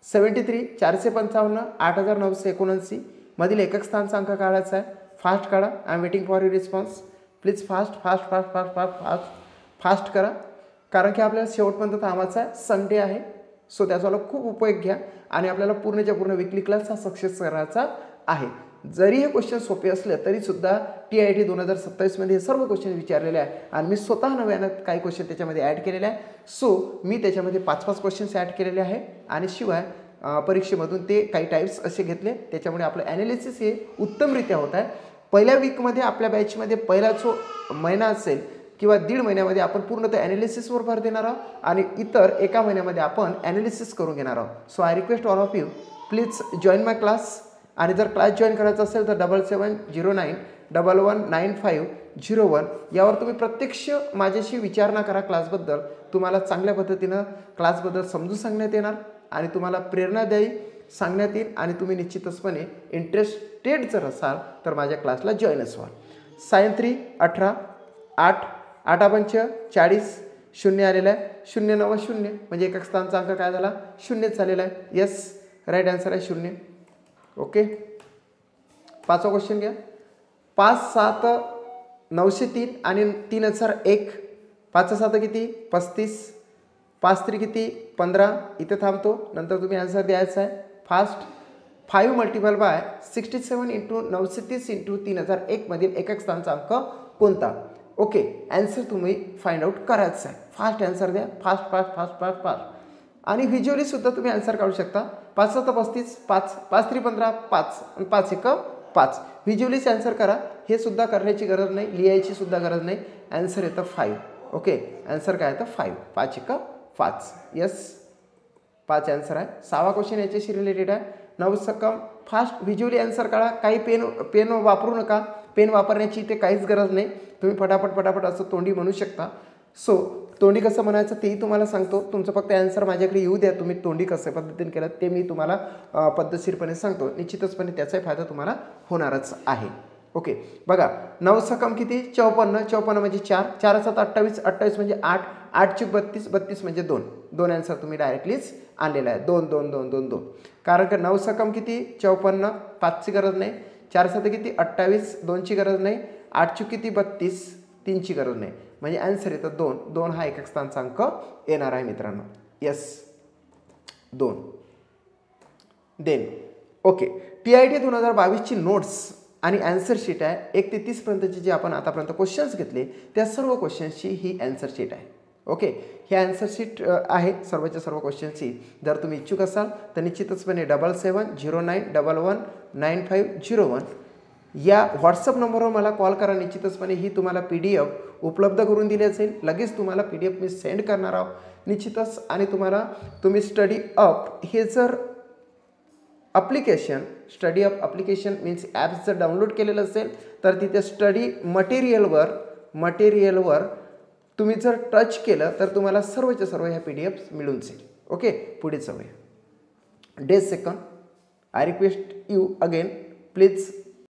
S1: 73 455 8979 मधील एकक स्थानचा अंक काढायचा आहे. फास्ट काढा. I am waiting for your response. Please fast करा, कारण की आपल्याला शेवटपर्यंत थांबायचं आहे. संडे आहे, सो त्याचा खूप उपयोग घ्या आणि आपल्याला पूर्णच्या पूर्ण विकली क्लास हा सक्सेस करायचा आहे. जरी हे क्वेश्चन सोपे असले तरी सुद्धा TIT 2027 मध्ये हे सर्व क्वेश्चन विचारलेले आहे आणि मी स्वतः नव्यानं काही क्वेश्चन त्याच्यामध्ये ॲड केलेले आहे. सो मी त्याच्यामध्ये 5-5 क्वेश्चन्स ॲड केलेले आहे आणि शिवाय परीक्षेमधून ते काही टाईप्स असे घेतले, त्याच्यामुळे आपलं ॲनालिसिस हे उत्तमरित्या होत आहे. पहिल्या वीकमध्ये आपल्या बॅचमध्ये पहिला जो महिना असेल किंवा दीड महिन्यामध्ये आपण पूर्णतः ॲनालिसिसवर भर देणार आहोत आणि इतर एका महिन्यामध्ये आपण ॲनालिसिस करून घेणार आहोत. So I request all of you please join my class. आणि जर क्लास जॉईन करायचा असेल तर 7709119501 यावर तुम्ही प्रत्यक्ष माझ्याशी विचारणा करा. क्लासबद्दल तुम्हाला चांगल्या पद्धतीनं क्लासबद्दल समजून सांगण्यात येणार आणि तुम्हाला प्रेरणादायी सांगण्यात येईल आणि तुम्ही निश्चितचपणे इंटरेस्टेड जर असाल तर माझ्या क्लासला जॉईनच व्हा. 7318 8 8 40 शून्य आलेला आहे. 090 म्हणजे एका स्थानचा अंक काय झाला 0 झालेला आहे. येस राईट आन्सर आहे 0. ओके. 5वा क्वेश्चन घ्या. 5 7 903 आणि 3001. 5 7 किती 35. 5 3 किती 15. इथे थांबतो. नंतर तुम्ही आन्सर द्यायचा आहे fast. 5 multiple bye 67 into 930 into 3001 मधील एकक स्थानचा अंक कोणता. ओके. आन्सर तुम्ही फाइंड आउट करायचं आहे. फास्ट आन्सर द्या. Fast fast fast fast fast. आणि व्हिज्युअली सुद्धा तुम्ही आन्सर काढू शकता. 5 7 35 5 5 3 15 5 आणि 5 1 5. व्हिज्युअलीच आन्सर करा. हे सुद्धा करण्याची गरज नाही, लिहायची सुद्धा गरज नाही. आन्सर येतं 5. ओके. आन्सर काय येतं 5. 5 1 5. येस 5 आन्सर आहे. 6वा क्वेश्चन याच्याशी रिलेटेड आहे. 9 सकम फास्ट व्हिज्युअली आन्सर काढा. काही पेन वापरू नका. पेन वापरण्याची इथे काहीच गरज नाही. तुम्ही फटाफट असं तोंडी म्हणू शकता. सो तोंडी कसं म्हणायचं तेही तुम्हाला सांगतो. तुमचं फक्त आन्सर माझ्याकडे येऊ द्या. तुम्ही तोंडी कसं पद्धतीने केलं ते मी तुम्हाला पद्धतशीरपणे सांगतो. निश्चितचपने त्याचाही फायदा तुम्हाला होणारच आहे. ओके. बघा 9 सकम किती 54. 54 म्हणजे 4. 4 7 28. 28 म्हणजे 8. 8 चूक 32. 32 म्हणजे 2. 2 आन्सर तुम्ही डायरेक्टलीच आणलेला आहे. 2 2 2 2 2. कारण का 9 सकम किती 54. 5ची गरज नाही. 4 7 किती 28. 2ची गरज नाही. 8 चूक किती 32. 3ची गरज नाही. म्हणजे आन्सर येतं 2. 2 हा एकक स्थानचा अंक येणार आहे मित्रांनो. येस 2. Then okay. TIT 2022ची नोट्स आणि आन्सर शीट आहे. 1 ते 30 पर्यंतचे जे आपण आतापर्यंत क्वेश्चन्स घेतले त्या सर्व क्वेश्चन्सची ही आन्सर शीट आहे. ओके. हे आन्सर शीट आहे सर्वच्या सर्व क्वेश्चन्सची. जर तुम्ही इच्छुक असाल तर निश्चितचपणे 7709119501 या व्हॉट्सअप नंबरवर मला कॉल करा. निश्चितचपणे ही तुम्हाला PDF उपलब्ध करून दिली असेल. लगेच तुम्हाला PDF मी सेंड करणार आहोत निश्चितच. आणि तुम्ही स्टडी अप हे जर study up application means apps जर डाउनलोड केलेलं असेल तर तिथे स्टडी मटेरियलवर तुम्ही जर टच केलं तर तुम्हाला सर्वच्या सर्व ह्या PDFs मिळून जाईल. ओके. पुढे जाऊया. Days second I request you again please